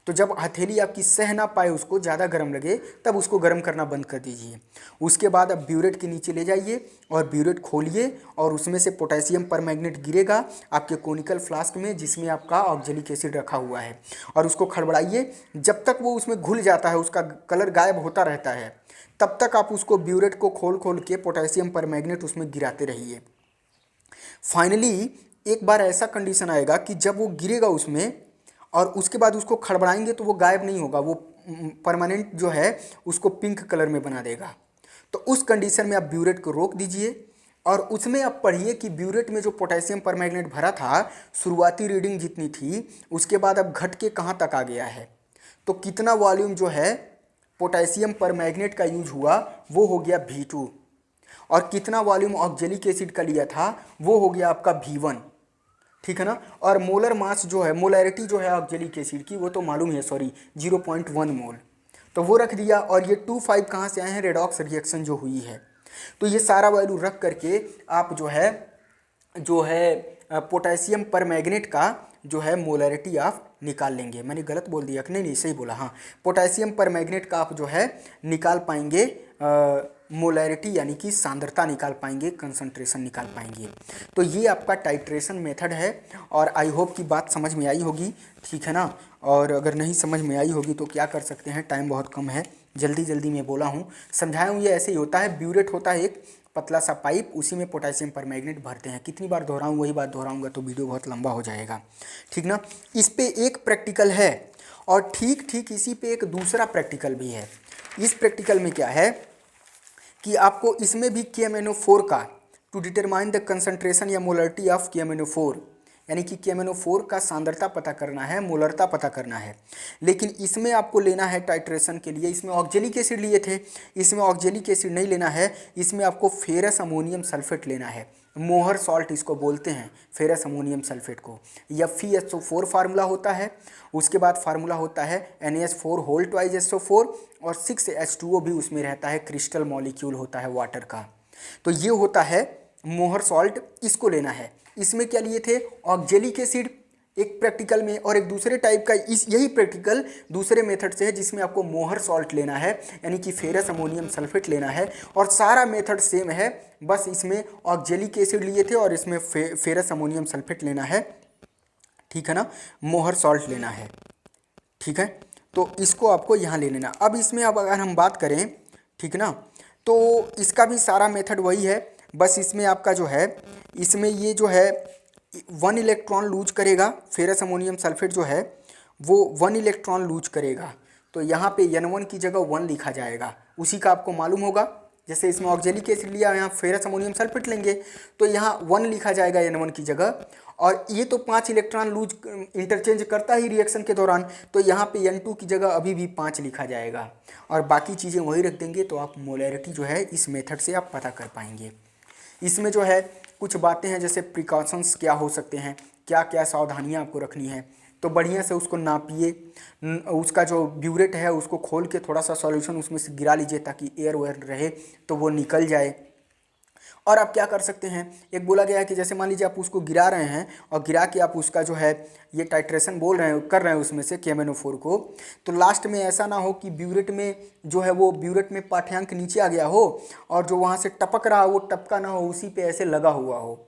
[SPEAKER 1] तो जब हथेली आपकी सह ना पाए, उसको ज़्यादा गर्म लगे, तब उसको गर्म करना बंद कर दीजिए। उसके बाद आप ब्यूरेट के नीचे ले जाइए और ब्यूरेट खोलिए, और उसमें से पोटेशियम परमैंगनेट गिरेगा आपके कोनिकल फ्लास्क में जिसमें आपका ऑक्जेलिक एसिड रखा हुआ है, और उसको खड़बड़ाइए जब तक वो उसमें घुल जाता है, उसका कलर गायब होता रहता है, तब तक आप उसको ब्यूरेट को खोल खोल के पोटेशियम परमैंगनेट उसमें गिराते रहिए। फाइनली एक बार ऐसा कंडीशन आएगा कि जब वो गिरेगा उसमें और उसके बाद उसको खड़बड़ाएंगे तो वो गायब नहीं होगा, वो परमानेंट जो है उसको पिंक कलर में बना देगा। तो उस कंडीशन में आप ब्यूरेट को रोक दीजिए और उसमें आप पढ़िए कि ब्यूरेट में जो पोटेशियम परमैंगनेट भरा था, शुरुआती रीडिंग जितनी थी उसके बाद अब घट के कहाँ तक आ गया है, तो कितना वॉल्यूम जो है पोटेशियम परमैंगनेट का यूज हुआ वो हो गया V2, और कितना वॉल्यूम ऑक्जेलिक एसिड का लिया था वो हो गया आपका V1, ठीक है ना। और मोलर मास जो है, मोलैरिटी जो है ऑक्जेलिक एसिड की, वो तो मालूम है, सॉरी 0.1 मोल, तो वो रख दिया। और ये 2,5 कहाँ से आए हैं, रेडॉक्स रिएक्शन जो हुई है। तो ये सारा वैल्यू रख करके आप जो है पोटेशियम परमैंगनेट का जो है मोलैरिटी आप निकाल लेंगे। मैंने गलत बोल दिया कि नहीं, सही बोला, हाँ, पोटेशियम परमैंगनेट का आप जो है निकाल पाएंगे मोलैरिटी, यानी कि सांद्रता निकाल पाएंगे, कंसंट्रेशन निकाल पाएंगे। तो ये आपका टाइट्रेशन मेथड है, और आई होप कि बात समझ में आई होगी, ठीक है ना। और अगर नहीं समझ में आई होगी तो क्या कर सकते हैं, टाइम बहुत कम है, जल्दी में बोला हूँ, समझाया हूँ। ये ऐसे ही होता है, ब्यूरेट होता है एक पतला सा पाइप, उसी में पोटेशियम परमैंगनेट भरते हैं। कितनी बार दोहराऊँ, वही बात दोहराऊँगा तो वीडियो बहुत लंबा हो जाएगा, ठीक ना। इस पे एक प्रैक्टिकल है, और ठीक इसी पे एक दूसरा प्रैक्टिकल भी है। इस प्रैक्टिकल में क्या है कि आपको इसमें भी KMnO4 का, टू डिटरमाइन द कंसंट्रेशन या मोलरिटी ऑफ KMnO4, यानी कि KMnO4 का सांद्रता पता करना है, मोलरता पता करना है। लेकिन इसमें आपको लेना है टाइट्रेशन के लिए, इसमें ऑक्जेलिक एसिड लिए थे, इसमें ऑक्जेलिक एसिड नहीं लेना है, इसमें आपको फेरस अमोनियम सल्फेट लेना है। मोहर सॉल्ट इसको बोलते हैं, फेरस अमोनियम सल्फेट को। FeSO4 फार्मूला होता है, उसके बाद फार्मूला होता है NaS4 होल ट्वाइज SO4 और 6H2O भी उसमें रहता है, क्रिस्टल मॉलिक्यूल होता है वाटर का। तो ये होता है मोहर सॉल्ट, इसको लेना है। इसमें क्या लिए थे, ऑक्जेलिक एसिड एक प्रैक्टिकल में, और एक दूसरे टाइप का यही प्रैक्टिकल दूसरे मेथड से है जिसमें आपको मोहर सॉल्ट लेना है, यानी कि फेरस अमोनियम सल्फेट लेना है। और सारा मेथड सेम है, बस इसमें ऑक्जेलिक एसिड लिए थे और इसमें फेरस अमोनियम सल्फेट लेना है, ठीक है ना, मोहर सॉल्ट लेना है, ठीक है। तो इसको आपको यहाँ ले लेना। अब इसमें अब अगर हम बात करें, ठीक ना, तो इसका भी सारा मेथड वही है, बस इसमें आपका जो है, इसमें ये जो है 1 इलेक्ट्रॉन लूज करेगा, फेरस अमोनियम सल्फेट जो है वो 1 इलेक्ट्रॉन लूज करेगा। तो यहाँ पे N1 की जगह 1 लिखा जाएगा, उसी का आपको मालूम होगा। जैसे इसमें ऑक्जेलिक एसिड लिया, यहाँ फेरस अमोनियम सल्फेट लेंगे तो यहाँ 1 लिखा जाएगा N1 की जगह। और ये तो 5 इलेक्ट्रॉन लूज इंटरचेंज करता ही रिएक्शन के दौरान, तो यहाँ पे N2 की जगह अभी भी 5 लिखा जाएगा और बाकी चीज़ें वही रख देंगे। तो आप मोलैरिटी जो है इस मेथड से आप पता कर पाएंगे। इसमें जो है कुछ बातें हैं, जैसे प्रिकॉशंस क्या हो सकते हैं, क्या क्या सावधानियां आपको रखनी है। तो बढ़िया से उसको नापिए, उसका जो ब्यूरेट है उसको खोल के थोड़ा सा सॉल्यूशन उसमें से गिरा लीजिए ताकि एयर वेयर रहे तो वो निकल जाए। और आप क्या कर सकते हैं, एक बोला गया है कि जैसे मान लीजिए आप उसको गिरा रहे हैं और गिरा के आप उसका जो है ये टाइट्रेशन बोल रहे हैं, कर रहे हैं उसमें से KMnO4 को, तो लास्ट में ऐसा ना हो कि ब्यूरेट में जो है वो ब्यूरेट में पाठ्यांक नीचे आ गया हो और जो वहाँ से टपक रहा वो टपका ना हो, उसी पे ऐसे लगा हुआ हो।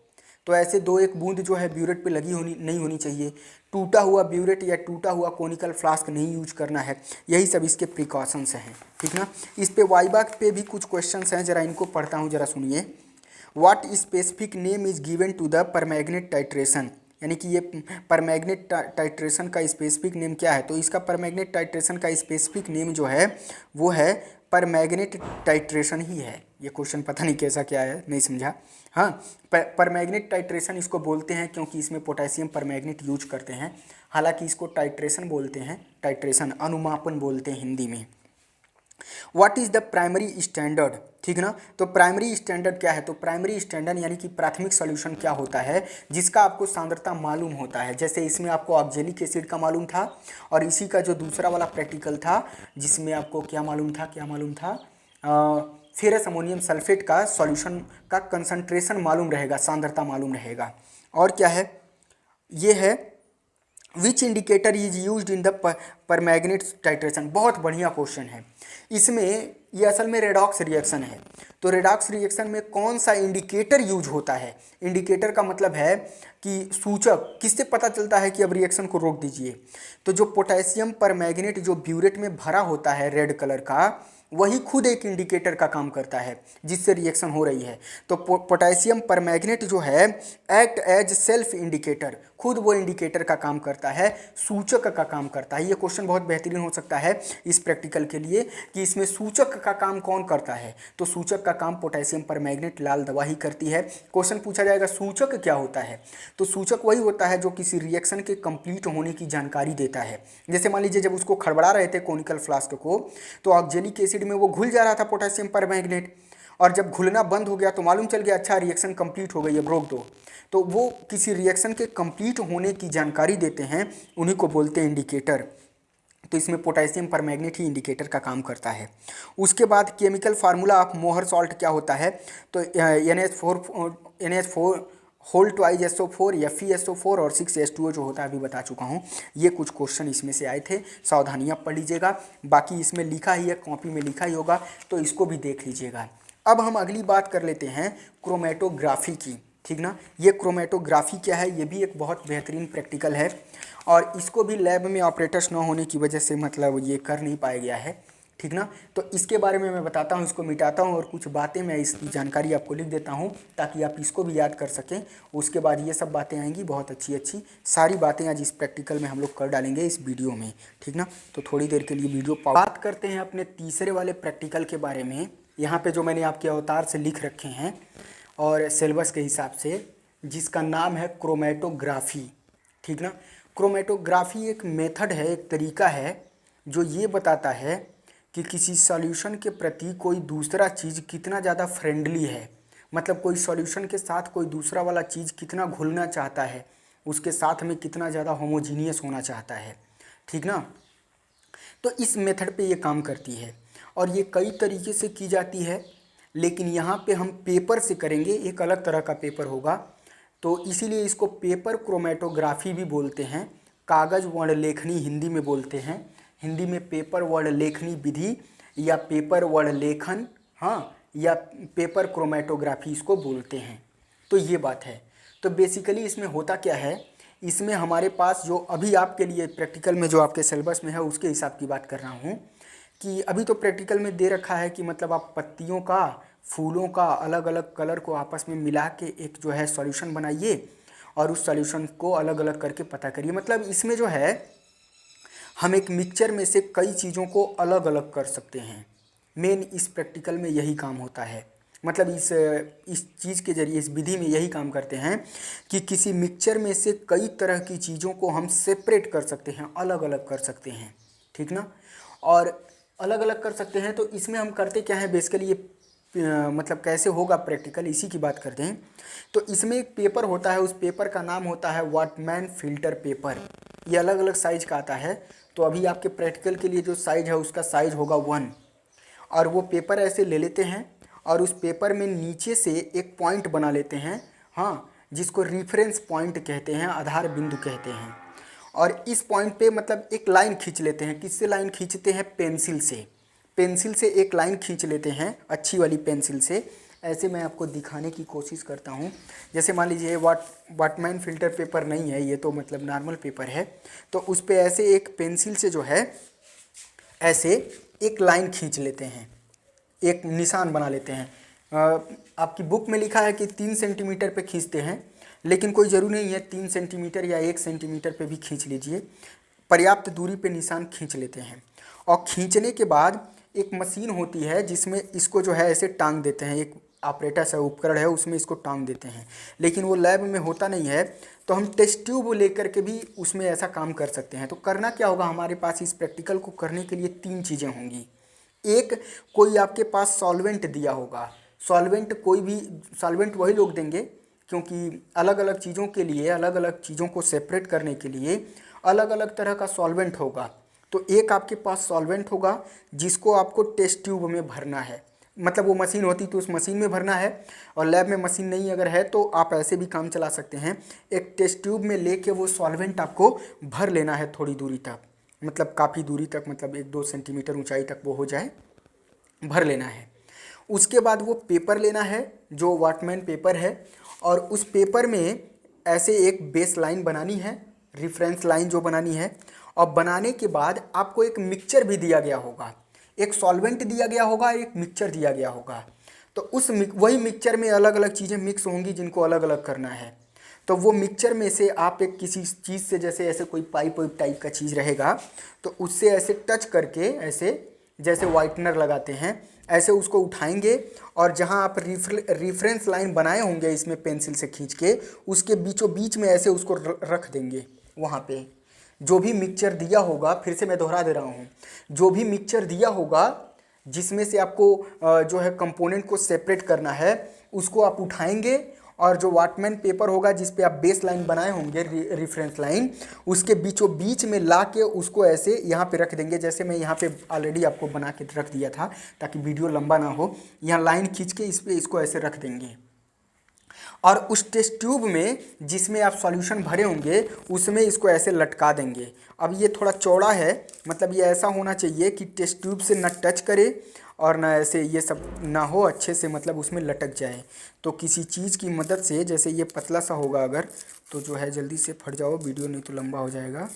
[SPEAKER 1] तो ऐसे 2-1 बूंद जो है ब्यूरेट पे लगी नहीं होनी चाहिए। टूटा हुआ ब्यूरेट या टूटा हुआ कोनिकल फ्लास्क नहीं यूज करना है। यही सब इसके प्रिकॉशंस हैं, ठीक ना। इस पे वाइबा पे भी कुछ क्वेश्चंस हैं, जरा इनको पढ़ता हूँ, जरा सुनिए। What specific name is given to the permanganate titration, यानी कि ये परमैग्नेट टाइट्रेशन का स्पेसिफिक नेम क्या है। तो इसका परमैग्नेट टाइट्रेशन का स्पेसिफिक नेम जो है वो है परमैग्नेट टाइट्रेशन ही है। ये क्वेश्चन पता नहीं कैसा क्या है, नहीं समझा। हाँ, परमैग्नेट टाइट्रेशन इसको बोलते हैं क्योंकि इसमें पोटेशियम परमैग्नेट यूज करते हैं। हालांकि इसको टाइट्रेशन बोलते हैं, टाइट्रेशन अनुमापन बोलते हैं हिंदी में। What is the primary standard, ठीक ना। तो प्राइमरी स्टैंडर्ड क्या है, तो प्राइमरी स्टैंडर्ड यानी कि प्राथमिक सॉल्यूशन क्या होता है जिसका आपको सांद्रता मालूम होता है। जैसे इसमें आपको ऑक्जेलिक एसिड का मालूम था और इसी का जो दूसरा वाला प्रैक्टिकल था जिसमें आपको क्या मालूम था, फेरस अमोनियम सल्फेट का सॉल्यूशन का कंसंट्रेशन मालूम रहेगा, सांद्रता मालूम रहेगा। और क्या है, ये है which indicator is used in the permanganate titration. बहुत बढ़िया क्वेश्चन है। इसमें ये असल में रेडॉक्स रिएक्शन है, तो रेडॉक्स रिएक्शन में कौन सा इंडिकेटर यूज होता है। इंडिकेटर का मतलब है कि सूचक, किससे पता चलता है कि अब रिएक्शन को रोक दीजिए। तो जो पोटेशियम परमैग्नेट जो ब्यूरेट में भरा होता है रेड कलर का, वही खुद एक इंडिकेटर का काम करता है जिससे रिएक्शन हो रही है। तो पोटेशियम परमैग्नेट जो है एक्ट एज सेल्फ इंडिकेटर, खुद वो इंडिकेटर का काम करता है, सूचक का काम करता है। ये क्वेश्चन बहुत बेहतरीन हो सकता है इस प्रैक्टिकल के लिए कि इसमें सूचक का काम कौन करता है। तो सूचक का काम पोटेशियम परमैग्नेट लाल दवा ही करती है। क्वेश्चन पूछा जाएगा सूचक क्या होता है, तो सूचक वही होता है जो किसी रिएक्शन के कंप्लीट होने की जानकारी देता है। जैसे मान लीजिए जब उसको खड़बड़ा रहे थे कोनिकल फ्लास्क को, तो ऑक्जेलिक एसिड में वो घुल जा रहा था पोटेशियम परमैग्नेट, और जब घुलना बंद हो गया तो मालूम चल गया अच्छा रिएक्शन कंप्लीट हो गई, अब रोक दो। तो वो किसी रिएक्शन के कंप्लीट होने की जानकारी देते हैं, उन्हीं को बोलते हैं इंडिकेटर। तो इसमें पोटेशियम परमैग्नेट ही इंडिकेटर का काम करता है। उसके बाद केमिकल फार्मूला ऑफ मोहर सॉल्ट क्या होता है, तो NaS4 whole twice SO4 FeSO4 और 6H2O जो होता है अभी बता चुका हूँ। ये कुछ क्वेश्चन इसमें से आए थे, सावधानियाँ पढ़ लीजिएगा। बाकी इसमें लिखा ही है, कॉपी में लिखा ही होगा, तो इसको भी देख लीजिएगा। अब हम अगली बात कर लेते हैं क्रोमेटोग्राफी की, ठीक ना। ये क्रोमेटोग्राफी क्या है, ये भी एक बहुत बेहतरीन प्रैक्टिकल है और इसको भी लैब में ऑपरेटर्स न होने की वजह से मतलब ये कर नहीं पाया गया है, ठीक ना। तो इसके बारे में मैं बताता हूँ, इसको मिटाता हूँ और कुछ बातें मैं इसकी जानकारी आपको लिख देता हूँ ताकि आप इसको भी याद कर सकें। उसके बाद ये सब बातें आएंगी, बहुत अच्छी अच्छी सारी बातें आज इस प्रैक्टिकल में हम लोग कर डालेंगे इस वीडियो में, ठीक ना। तो थोड़ी देर के लिए वीडियो बात करते हैं अपने तीसरे वाले प्रैक्टिकल के बारे में। यहाँ पे जो मैंने आपके अवतार से लिख रखे हैं और सिलेबस के हिसाब से, जिसका नाम है क्रोमेटोग्राफी। ठीक ना। क्रोमेटोग्राफी एक मेथड है, एक तरीका है जो ये बताता है कि किसी सॉल्यूशन के प्रति कोई दूसरा चीज़ कितना ज़्यादा फ्रेंडली है, मतलब कोई सॉल्यूशन के साथ कोई दूसरा वाला चीज़ कितना घुलना चाहता है, उसके साथ में कितना ज़्यादा होमोजीनियस होना चाहता है। ठीक ना। तो इस मेथड पे ये काम करती है और ये कई तरीके से की जाती है, लेकिन यहाँ पे हम पेपर से करेंगे, एक अलग तरह का पेपर होगा, तो इसीलिए इसको पेपर क्रोमेटोग्राफी भी बोलते हैं। कागज़ वर्ण लेखनी हिंदी में बोलते हैं, हिंदी में पेपर वर्ण लेखनी विधि या पेपर वर्ण लेखन, हाँ, या पेपर क्रोमेटोग्राफी इसको बोलते हैं। तो ये बात है। तो बेसिकली इसमें होता क्या है, इसमें हमारे पास जो अभी आपके लिए प्रैक्टिकल में जो आपके सिलेबस में है उसके हिसाब की बात कर रहा हूँ कि अभी तो प्रैक्टिकल में दे रखा है कि मतलब आप पत्तियों का, फूलों का अलग अलग कलर को आपस में मिला के एक जो है सॉल्यूशन बनाइए और उस सॉल्यूशन को अलग अलग करके पता करिए। मतलब इसमें जो है हम एक मिक्सचर में से कई चीज़ों को अलग अलग कर सकते हैं। मेन इस प्रैक्टिकल में यही काम होता है, मतलब इस चीज़ के ज़रिए, इस विधि में यही काम करते हैं कि किसी मिक्सचर में से कई तरह की चीज़ों को हम सेपरेट कर सकते हैं, अलग अलग कर सकते हैं। ठीक ना। और अलग अलग कर सकते हैं तो इसमें हम करते क्या है बेसिकली, ये मतलब कैसे होगा प्रैक्टिकल, इसी की बात करते हैं। तो इसमें एक पेपर होता है, उस पेपर का नाम होता है वॉटमैन फिल्टर पेपर। ये अलग अलग साइज का आता है। तो अभी आपके प्रैक्टिकल के लिए जो साइज है उसका साइज होगा 1, और वो पेपर ऐसे ले लेते हैं और उस पेपर में नीचे से एक पॉइंट बना लेते हैं, हाँ, जिसको रेफरेंस पॉइंट कहते हैं, आधार बिंदु कहते हैं। और इस पॉइंट पे मतलब एक लाइन खींच लेते हैं। किससे लाइन खींचते हैं? पेंसिल से। पेंसिल से एक लाइन खींच लेते हैं, अच्छी वाली पेंसिल से। ऐसे मैं आपको दिखाने की कोशिश करता हूँ। जैसे मान लीजिए वॉटमैन फिल्टर पेपर नहीं है ये, तो मतलब नॉर्मल पेपर है, तो उस पे ऐसे एक पेंसिल से जो है ऐसे एक लाइन खींच लेते हैं, एक निशान बना लेते हैं। आपकी बुक में लिखा है कि 3 सेंटीमीटर पे खींचते हैं, लेकिन कोई ज़रूरी नहीं है 3 सेंटीमीटर या 1 सेंटीमीटर पे भी खींच लीजिए, पर्याप्त दूरी पे निशान खींच लेते हैं। और खींचने के बाद एक मशीन होती है जिसमें इसको जो है ऐसे टांग देते हैं, एक ऑपरेटर उपकरण है उसमें इसको टांग देते हैं। लेकिन वो लैब में होता नहीं है, तो हम टेस्ट ट्यूब लेकर के भी उसमें ऐसा काम कर सकते हैं। तो करना क्या होगा, हमारे पास इस प्रैक्टिकल को करने के लिए 3 चीज़ें होंगी। एक, कोई आपके पास सॉल्वेंट दिया होगा। सॉल्वेंट कोई भी सॉल्वेंट वही लोग देंगे, क्योंकि अलग अलग चीज़ों के लिए, अलग अलग चीज़ों को सेपरेट करने के लिए अलग अलग तरह का सॉल्वेंट होगा। तो एक आपके पास सॉल्वेंट होगा जिसको आपको टेस्ट ट्यूब में भरना है, मतलब वो मशीन होती तो उस मशीन में भरना है, और लैब में मशीन नहीं अगर है तो आप ऐसे भी काम चला सकते हैं। एक टेस्ट ट्यूब में लेके वो सॉल्वेंट आपको भर लेना है थोड़ी दूरी तक, मतलब काफ़ी दूरी तक, मतलब 1-2 सेंटीमीटर ऊंचाई तक वो हो जाए, भर लेना है। उसके बाद वो पेपर लेना है जो वॉटमैन पेपर है, और उस पेपर में ऐसे एक बेस लाइन बनानी है, रेफरेंस लाइन जो बनानी है। और बनाने के बाद आपको एक मिक्सचर भी दिया गया होगा, एक सॉल्वेंट दिया गया होगा, एक मिक्सचर दिया गया होगा। तो वही मिक्सचर में अलग अलग चीज़ें मिक्स होंगी जिनको अलग अलग करना है। तो वो मिक्सचर में से आप एक किसी चीज़ से, जैसे ऐसे कोई पाइप वाइप टाइप का चीज़ रहेगा, तो उससे ऐसे टच करके, ऐसे जैसे वाइटनर लगाते हैं, ऐसे उसको उठाएंगे, और जहां आप रेफरेंस लाइन बनाए होंगे इसमें पेंसिल से खींच के, उसके बीचों बीच में ऐसे उसको रख देंगे। वहाँ पे जो भी मिक्सचर दिया होगा, फिर से मैं दोहरा दे रहा हूँ, जो भी मिक्सचर दिया होगा जिसमें से आपको जो है कंपोनेंट को सेपरेट करना है, उसको आप उठाएंगे, और जो वॉटमैन पेपर होगा जिस पे आप बेस लाइन बनाए होंगे, रेफरेंस लाइन, उसके बीचों बीच में ला के उसको ऐसे यहाँ पे रख देंगे। जैसे मैं यहाँ पे ऑलरेडी आपको बना के रख दिया था ताकि वीडियो लंबा ना हो। यहाँ लाइन खींच के इस पे इसको ऐसे रख देंगे, और उस टेस्ट ट्यूब में जिसमें आप सॉल्यूशन भरे होंगे उसमें इसको ऐसे लटका देंगे। अब ये थोड़ा चौड़ा है, मतलब ये ऐसा होना चाहिए कि टेस्ट ट्यूब से ना टच करे और ना ऐसे ये सब ना हो, अच्छे से मतलब उसमें लटक जाए। तो किसी चीज़ की मदद से, जैसे ये पतला सा होगा अगर, तो जो है जल्दी से फट जाओ, वीडियो नहीं तो लंबा हो जाएगा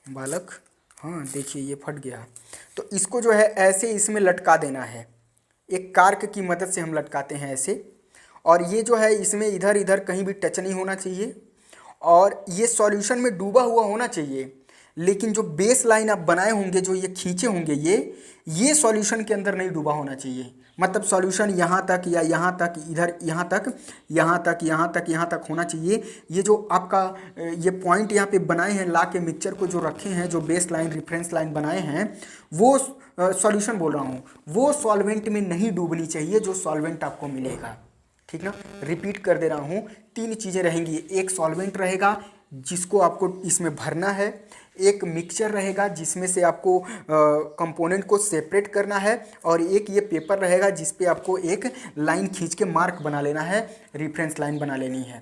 [SPEAKER 1] बालक। हाँ देखिए ये फट गया। तो इसको जो है ऐसे इसमें लटका देना है, एक कार्क की मदद से हम लटकाते हैं ऐसे। और ये जो है इसमें इधर इधर कहीं भी टच नहीं होना चाहिए, और ये सॉल्यूशन में डूबा हुआ होना चाहिए। लेकिन जो बेस लाइन आप बनाए होंगे, जो ये खींचे होंगे, ये सॉल्यूशन के अंदर नहीं डूबा होना चाहिए। मतलब सॉल्यूशन यहाँ तक या यहाँ तक, इधर यहाँ तक, यहाँ तक, यहाँ तक, यहाँ तक होना चाहिए। ये जो आपका ये पॉइंट यहाँ पे बनाए हैं, ला के मिक्सचर को जो रखे हैं, जो बेस लाइन रेफरेंस लाइन बनाए हैं, वो सॉल्यूशन बोल रहा हूँ, वो सॉल्वेंट में नहीं डूबनी चाहिए जो सॉल्वेंट आपको मिलेगा। ठीक ना, रिपीट कर दे रहा हूँ, 3 चीज़ें रहेंगी। एक सॉल्वेंट रहेगा जिसको आपको इसमें भरना है, एक मिक्सचर रहेगा जिसमें से आपको कंपोनेंट को सेपरेट करना है, और एक ये पेपर रहेगा जिस पे आपको एक लाइन खींच के मार्क बना लेना है, रेफरेंस लाइन बना लेनी है।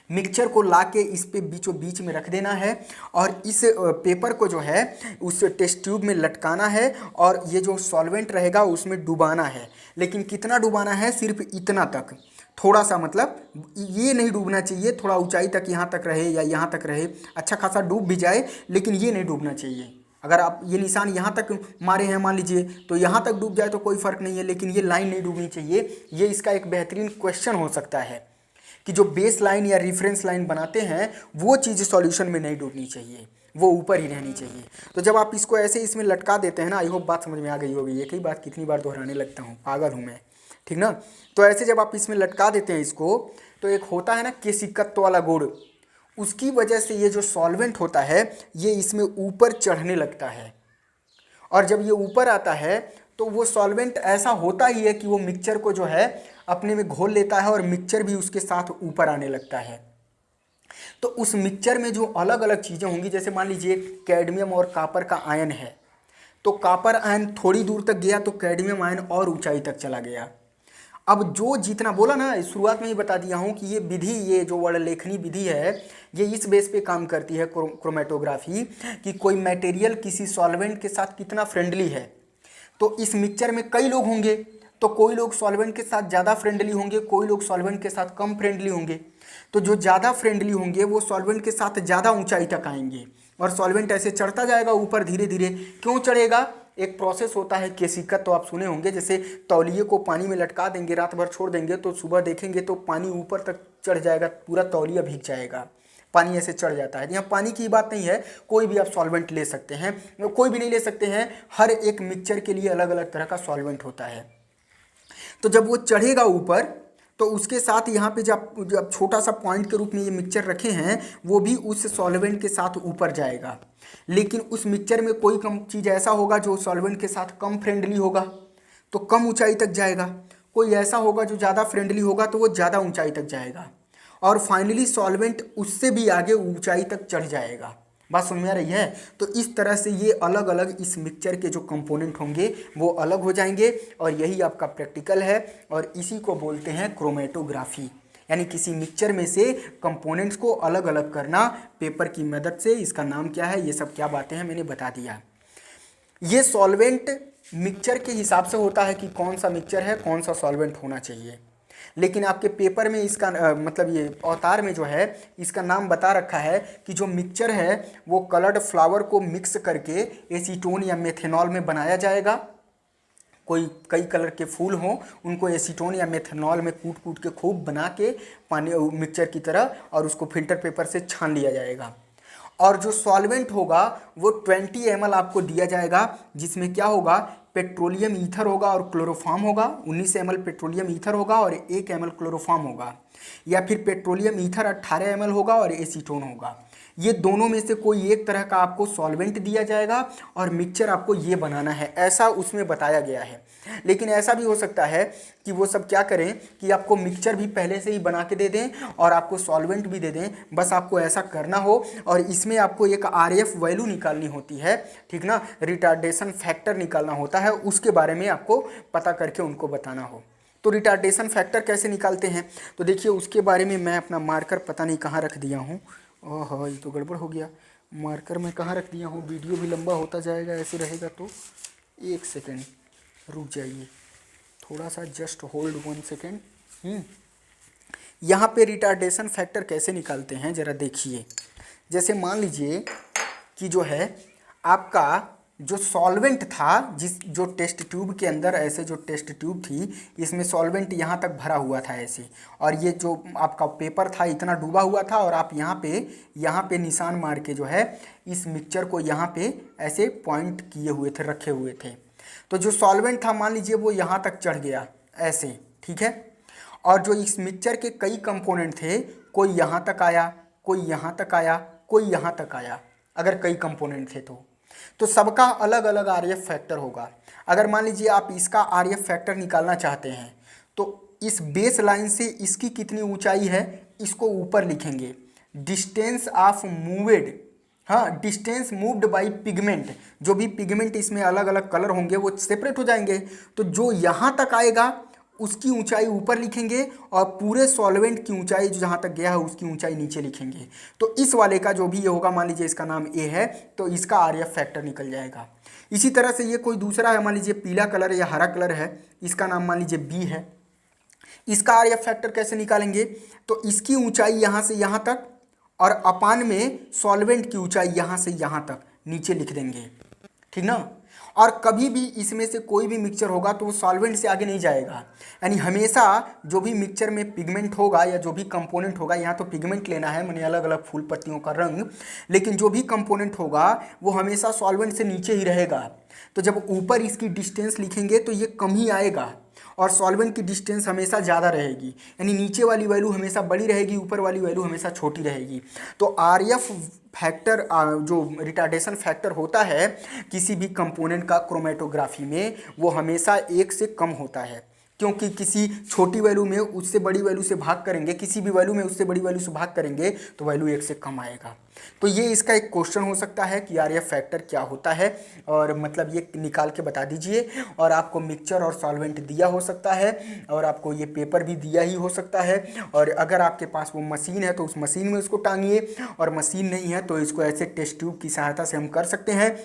[SPEAKER 1] मिक्सचर को लाके इस पे बीचों बीच में रख देना है, और इस पेपर को जो है उस टेस्ट ट्यूब में लटकाना है, और ये जो सॉल्वेंट रहेगा उसमें डुबाना है। लेकिन कितना डुबाना है? सिर्फ इतना तक, थोड़ा सा, मतलब ये नहीं डूबना चाहिए, थोड़ा ऊंचाई तक यहाँ तक रहे या यहाँ तक रहे, अच्छा खासा डूब भी जाए, लेकिन ये नहीं डूबना चाहिए। अगर आप ये निशान यहाँ तक मारे हैं मान लीजिए, तो यहाँ तक डूब जाए तो कोई फ़र्क नहीं है, लेकिन ये लाइन नहीं डूबनी चाहिए। ये इसका एक बेहतरीन क्वेश्चन हो सकता है कि जो बेस लाइन या रेफरेंस लाइन बनाते हैं वो चीज़ सॉल्यूशन में नहीं डूबनी चाहिए, वो ऊपर ही रहनी चाहिए। तो जब आप इसको ऐसे इसमें लटका देते हैं ना, आई होप बात समझ में आ गई होगी। एक ही बात कितनी बार दोहराने लगता हूँ, पागल हूँ मैं, ठीक ना। तो ऐसे जब आप इसमें लटका देते हैं इसको, तो एक होता है ना केसिकत्व वाला गुण, उसकी वजह से ये जो सॉल्वेंट होता है ये इसमें ऊपर चढ़ने लगता है, और जब ये ऊपर आता है तो वो सॉल्वेंट ऐसा होता ही है कि वो मिक्सचर को जो है अपने में घोल लेता है, और मिक्सचर भी उसके साथ ऊपर आने लगता है। तो उस मिक्सचर में जो अलग अलग चीज़ें होंगी, जैसे मान लीजिए कैडमियम और कापर का आयन है, तो कापर आयन थोड़ी दूर तक गया तो कैडमियम आयन और ऊंचाई तक चला गया। अब जो जितना बोला ना, शुरुआत में ही बता दिया हूँ कि ये विधि, ये जो वर्ण लेखनी विधि है, ये इस बेस पे काम करती है क्रोमेटोग्राफी, कि कोई मटेरियल किसी सॉल्वेंट के साथ कितना फ्रेंडली है। तो इस मिक्सचर में कई लोग होंगे, तो कोई लोग सॉल्वेंट के साथ ज़्यादा फ्रेंडली होंगे, कोई लोग सॉल्वेंट के साथ कम फ्रेंडली होंगे। तो जो ज़्यादा फ्रेंडली होंगे वो सॉल्वेंट के साथ ज़्यादा ऊंचाई तक आएंगे, और सॉल्वेंट ऐसे चढ़ता जाएगा ऊपर धीरे धीरे। क्यों चढ़ेगा? एक प्रोसेस होता है केसिकत, तो आप सुने होंगे। जैसे तौलिए को पानी में लटका देंगे, रात भर छोड़ देंगे, तो सुबह देखेंगे तो पानी ऊपर तक चढ़ जाएगा, पूरा तौलिया भीग जाएगा, पानी ऐसे चढ़ जाता है। यहाँ पानी की बात नहीं है, कोई भी आप सॉल्वेंट ले सकते हैं, कोई भी नहीं ले सकते हैं, हर एक मिक्सचर के लिए अलग अलग तरह का सॉल्वेंट होता है। तो जब वो चढ़ेगा ऊपर, तो उसके साथ यहाँ पे जब छोटा सा पॉइंट के रूप में ये मिक्सचर रखे हैं, वो भी उस सॉल्वेंट के साथ ऊपर जाएगा। लेकिन उस मिक्सचर में कोई कम चीज़ ऐसा होगा जो सॉल्वेंट के साथ कम फ्रेंडली होगा, तो कम ऊंचाई तक जाएगा। कोई ऐसा होगा जो ज़्यादा फ्रेंडली होगा, तो वो ज़्यादा ऊंचाई तक जाएगा। और फाइनली सॉल्वेंट उससे भी आगे ऊंचाई तक चढ़ जाएगा। बात समझ में आ रही है? तो इस तरह से ये अलग अलग इस मिक्सचर के जो कंपोनेंट होंगे वो अलग हो जाएंगे, और यही आपका प्रैक्टिकल है, और इसी को बोलते हैं क्रोमेटोग्राफी। यानी किसी मिक्सचर में से कंपोनेंट्स को अलग अलग करना पेपर की मदद से। इसका नाम क्या है, ये सब क्या बातें हैं मैंने बता दिया। ये सॉल्वेंट मिक्सचर के हिसाब से होता है कि कौन सा मिक्सचर है, कौन सा सॉल्वेंट होना चाहिए। लेकिन आपके पेपर में इसका मतलब ये अवतार में जो है इसका नाम बता रखा है कि जो मिक्सचर है वो कलर्ड फ्लावर को मिक्स करके एसीटोन या मेथेनॉल में बनाया जाएगा। कोई कई कलर के फूल हों, उनको एसीटोन या मेथेनॉल में कूट कूट के खूब बना के पानी मिक्सचर की तरह, और उसको फिल्टर पेपर से छान लिया जाएगा। और जो सॉल्वेंट होगा वो 20 ml आपको दिया जाएगा, जिसमें क्या होगा, पेट्रोलियम ईथर होगा और क्लोरोफॉर्म होगा। 19 ml पेट्रोलियम ईथर होगा और 1 ml क्लोरोफॉर्म होगा, या फिर पेट्रोलियम ईथर 18 ml होगा और एसीटोन होगा। ये दोनों में से कोई एक तरह का आपको सॉल्वेंट दिया जाएगा, और मिक्सचर आपको ये बनाना है, ऐसा उसमें बताया गया है। लेकिन ऐसा भी हो सकता है कि वो सब क्या करें कि आपको मिक्सचर भी पहले से ही बना के दे दें और आपको सॉल्वेंट भी दे दें, बस आपको ऐसा करना हो। और इसमें आपको एक RF वैल्यू निकालनी होती है, ठीक ना, रिटार्डेशन फैक्टर निकालना होता है, उसके बारे में आपको पता करके उनको बताना हो। तो रिटार्डेशन फैक्टर कैसे निकालते हैं, तो देखिए उसके बारे में मैं अपना मार्कर पता नहीं कहाँ रख दिया हूँ। ओह, ये तो गड़बड़ हो गया, मार्कर मैं कहाँ रख दिया हूँ। वीडियो भी लंबा होता जाएगा ऐसे रहेगा तो। 1 सेकेंड रुक जाइए, थोड़ा सा जस्ट होल्ड 1 सेकेंड। यहाँ पे रिटार्डेशन फैक्टर कैसे निकालते हैं ज़रा देखिए। जैसे मान लीजिए कि जो है आपका जो सॉल्वेंट था, जो टेस्ट ट्यूब के अंदर, ऐसे जो टेस्ट ट्यूब थी इसमें सॉल्वेंट यहाँ तक भरा हुआ था ऐसे, और ये जो आपका पेपर था इतना डूबा हुआ था, और आप यहाँ पे निशान मार के जो है इस मिक्सचर को यहाँ पे ऐसे पॉइंट किए हुए थे, रखे हुए थे। तो जो सॉल्वेंट था मान लीजिए वो यहाँ तक चढ़ गया ऐसे, ठीक है। और जो इस मिक्सचर के कई कंपोनेंट थे, कोई यहाँ तक आया, कोई यहाँ तक आया, कोई यहाँ तक आया, अगर कई कंपोनेंट थे तो सबका अलग अलग आरएफ फैक्टर होगा। अगर मान लीजिए आप इसका आरएफ फैक्टर निकालना चाहते हैं तो इस बेस लाइन से इसकी कितनी ऊंचाई है इसको ऊपर लिखेंगे, डिस्टेंस ऑफ मूवेड, हाँ डिस्टेंस मूव्ड बाय पिगमेंट, जो भी पिगमेंट इसमें अलग अलग कलर होंगे वो सेपरेट हो जाएंगे, तो जो यहाँ तक आएगा उसकी ऊंचाई ऊपर लिखेंगे और पूरे सॉल्वेंट की ऊंचाई जो जहाँ तक गया है उसकी ऊंचाई नीचे लिखेंगे। तो इस वाले का जो भी ये होगा, मान लीजिए इसका नाम ए है तो इसका आरएफ फैक्टर निकल जाएगा। इसी तरह से ये कोई दूसरा है, मान लीजिए पीला कलर या हरा कलर है, इसका नाम मान लीजिए बी है, इसका आरएफ फैक्टर कैसे निकालेंगे, तो इसकी ऊंचाई यहाँ से यहाँ तक और अपान में सॉल्वेंट की ऊंचाई यहाँ से यहाँ तक नीचे लिख देंगे, ठीक ना। और कभी भी इसमें से कोई भी मिक्सचर होगा तो वो सॉल्वेंट से आगे नहीं जाएगा, यानी हमेशा जो भी मिक्सचर में पिगमेंट होगा या जो भी कंपोनेंट होगा, यहाँ तो पिगमेंट लेना है मैंने अलग अलग फूल पत्तियों का रंग, लेकिन जो भी कंपोनेंट होगा वो हमेशा सॉल्वेंट से नीचे ही रहेगा। तो जब ऊपर इसकी डिस्टेंस लिखेंगे तो ये कम ही आएगा और सॉल्वेंट की डिस्टेंस हमेशा ज़्यादा रहेगी, यानी नीचे वाली वैल्यू हमेशा बड़ी रहेगी, ऊपर वाली वैल्यू हमेशा छोटी रहेगी। तो आरएफ फैक्टर जो रिटार्डेशन फैक्टर होता है किसी भी कंपोनेंट का क्रोमेटोग्राफी में, वो हमेशा 1 से कम होता है, क्योंकि किसी छोटी वैल्यू में उससे बड़ी वैल्यू से भाग करेंगे, किसी भी वैल्यू में उससे बड़ी वैल्यू से भाग करेंगे तो वैल्यू 1 से कम आएगा। तो ये इसका एक क्वेश्चन हो सकता है कि यार ये फैक्टर क्या होता है, और मतलब ये निकाल के बता दीजिए। और आपको मिक्सचर और सॉल्वेंट दिया हो सकता है और आपको ये पेपर भी दिया ही हो सकता है, और अगर आपके पास वो मशीन है तो उस मशीन में इसको टांगिए, और मशीन नहीं है तो इसको ऐसे टेस्ट ट्यूब की सहायता से हम कर सकते हैं।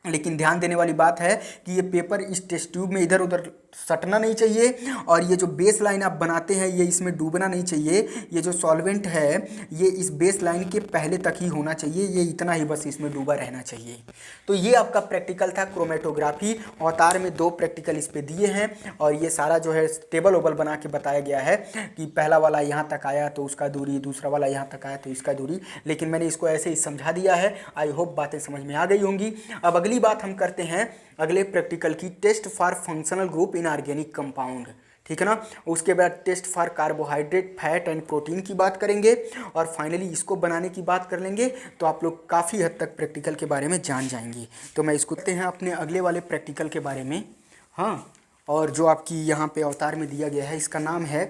[SPEAKER 1] लेकिन ध्यान देने वाली बात है कि ये पेपर इस टेस्ट ट्यूब में इधर उधर सटना नहीं चाहिए, और ये जो बेस लाइन आप बनाते हैं ये इसमें डूबना नहीं चाहिए। ये जो सॉल्वेंट है ये इस बेस लाइन के पहले तक ही होना चाहिए, ये इतना ही बस इसमें डूबा रहना चाहिए। तो ये आपका प्रैक्टिकल था क्रोमेटोग्राफी। अवतार में 2 प्रैक्टिकल इस पे दिए हैं, और ये सारा जो है टेबल ओबल बना के बताया गया है कि पहला वाला यहाँ तक आया तो उसका दूरी, दूसरा वाला यहाँ तक आया तो इसका दूरी, लेकिन मैंने इसको ऐसे ही समझा दिया है। आई होप बातें समझ में आ गई होंगी। अब अगली बात हम करते हैं अगले प्रैक्टिकल की, test for functional group in organic compound, ठीक है ना। उसके बाद test for carbohydrate, fat and protein की बात करेंगे, और फाइनली इसको बनाने की बात कर लेंगे। तो आप लोग काफ़ी हद तक प्रैक्टिकल के बारे में जान जाएंगे। तो मैं इसको कहते हैं अपने अगले वाले प्रैक्टिकल के बारे में, हाँ। और जो आपकी यहाँ पे अवतार में दिया गया है इसका नाम है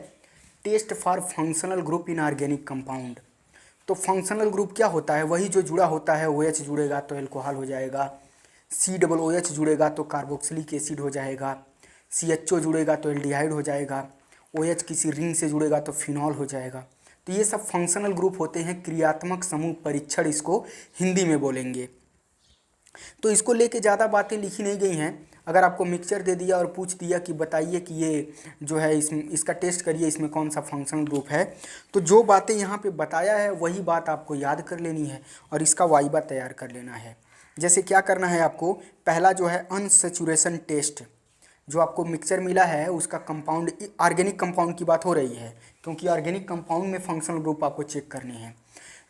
[SPEAKER 1] test for functional group in organic compound. तो फंक्शनल ग्रुप क्या होता है, वही जो जुड़ा होता है, OH जुड़ेगा तो एल्कोहल हो जाएगा, COOH जुड़ेगा तो कार्बोक्सिलिक एसिड हो जाएगा, CHO जुड़ेगा तो एल्डिहाइड हो जाएगा, OH किसी रिंग से जुड़ेगा तो फिनॉल हो जाएगा। तो ये सब फंक्शनल ग्रुप होते हैं, क्रियात्मक समूह परीक्षण इसको हिंदी में बोलेंगे। तो इसको लेके ज़्यादा बातें लिखी नहीं गई हैं। अगर आपको मिक्सचर दे दिया और पूछ दिया कि बताइए कि ये जो है इसका टेस्ट करिए, इसमें कौन सा फंक्शनल ग्रुप है, तो जो बातें यहाँ पे बताया है वही बात आपको याद कर लेनी है और इसका वाइबा तैयार कर लेना है। जैसे क्या करना है आपको, पहला जो है अनसैचुरेशन टेस्ट, जो आपको मिक्सचर मिला है उसका कंपाउंड, ऑर्गेनिक कंपाउंड की बात हो रही है क्योंकि ऑर्गेनिक कंपाउंड में फंक्शनल ग्रुप आपको चेक करने हैं।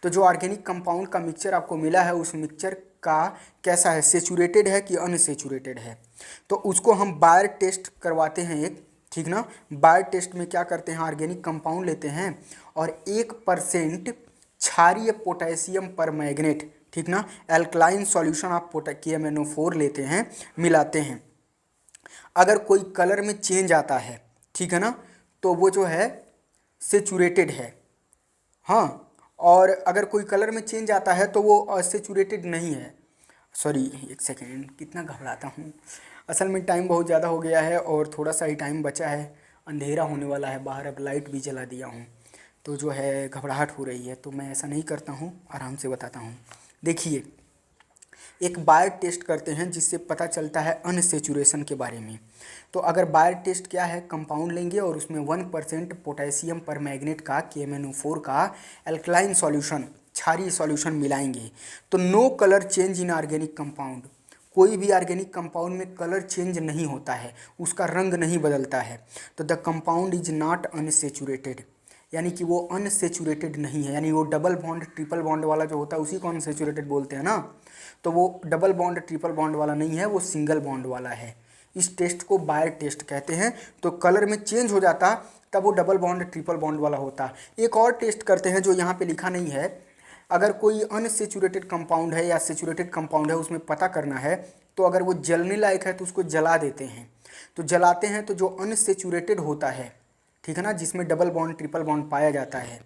[SPEAKER 1] तो जो ऑर्गेनिक कंपाउंड का मिक्सचर आपको मिला है उस मिक्सचर का कैसा है, सेचुरेटेड है कि अनसेचुरेटेड है। तो उसको हम बायर टेस्ट करवाते हैं एक, ठीक ना। बायर टेस्ट में क्या करते हैं, ऑर्गेनिक कंपाउंड लेते हैं और 1% क्षारीय पोटेशियम पर मैग्नेट, ठीक ना, एल्कलाइन सॉल्यूशन ऑफ KMnO4 लेते हैं, मिलाते हैं। अगर कोई कलर में चेंज आता है, ठीक है ना, तो वो जो है सेचुरेटेड है, हाँ। और अगर कोई कलर में चेंज आता है तो वो असेचुरेटेड नहीं है। सॉरी एक सेकेंड, कितना घबराता हूँ, असल में टाइम बहुत ज़्यादा हो गया है और थोड़ा सा ही टाइम बचा है, अंधेरा होने वाला है बाहर, अब लाइट भी जला दिया हूँ तो जो है घबराहट हो रही है। तो मैं ऐसा नहीं करता हूँ, आराम से बताता हूँ। देखिए एक बायर टेस्ट करते हैं जिससे पता चलता है अनसेचुरेशन के बारे में। तो अगर बायर टेस्ट क्या है, कंपाउंड लेंगे और उसमें 1% पोटेशियम पर मैग्नेट का KMnO4 का एल्कलाइन सॉल्यूशन, क्षारीय सॉल्यूशन मिलाएंगे तो no colour change in organic compound, कोई भी ऑर्गेनिक कंपाउंड में कलर चेंज नहीं होता है, उसका रंग नहीं बदलता है। तो the compound is not unsaturated, यानी कि वो अनसेचुरेटेड नहीं है, यानी वो डबल बॉन्ड ट्रिपल बॉन्ड वाला जो होता है उसी को अनसेचुरेटेड बोलते हैं ना। तो वो डबल बॉन्ड ट्रिपल बॉन्ड वाला नहीं है, वो सिंगल बॉन्ड वाला है, इस टेस्ट को बायर टेस्ट कहते हैं। तो कलर में चेंज हो जाता तब वो डबल बॉन्ड ट्रिपल बॉन्ड वाला होता। एक और टेस्ट करते हैं जो यहाँ पे लिखा नहीं है। अगर कोई अनसेचुरेटेड कंपाउंड है या सेचुरेटेड कंपाउंड है, उसमें पता करना है, तो अगर वो जलने लायक है तो उसको जला देते हैं। तो जलाते हैं तो जो अनसेचुरेटेड होता है, ठीक है ना, जिसमें डबल बॉन्ड ट्रिपल बॉन्ड पाया जाता है,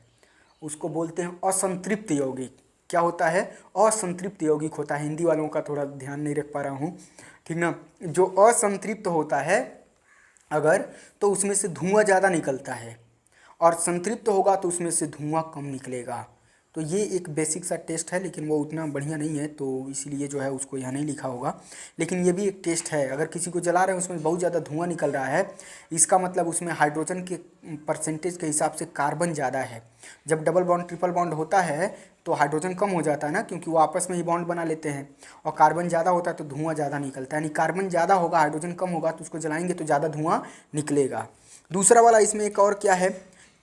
[SPEAKER 1] उसको बोलते हैं असंतृप्त यौगिक। क्या होता है? असंतृप्त यौगिक होता है। हिंदी वालों का थोड़ा ध्यान नहीं रख पा रहा हूँ, ठीक ना। जो असंतृप्त होता है अगर, तो उसमें से धुआं ज़्यादा निकलता है, और संतृप्त होगा तो उसमें से धुआं कम निकलेगा। तो ये एक बेसिक सा टेस्ट है, लेकिन वो उतना बढ़िया नहीं है, तो इसीलिए जो है उसको यहाँ नहीं लिखा होगा। लेकिन ये भी एक टेस्ट है। अगर किसी को जला रहे हैं, उसमें बहुत ज़्यादा धुआं निकल रहा है, इसका मतलब उसमें हाइड्रोजन के परसेंटेज के हिसाब से कार्बन ज़्यादा है। जब डबल बॉन्ड ट्रिपल बॉन्ड होता है तो हाइड्रोजन कम हो जाता है ना, क्योंकि वो आपस में ही बॉन्ड बना लेते हैं, और कार्बन ज़्यादा होता है तो धुआं ज़्यादा निकलता है। यानी कार्बन ज़्यादा होगा, हाइड्रोजन कम होगा, तो उसको जलाएंगे तो ज़्यादा धुआं निकलेगा। दूसरा वाला इसमें एक और क्या है,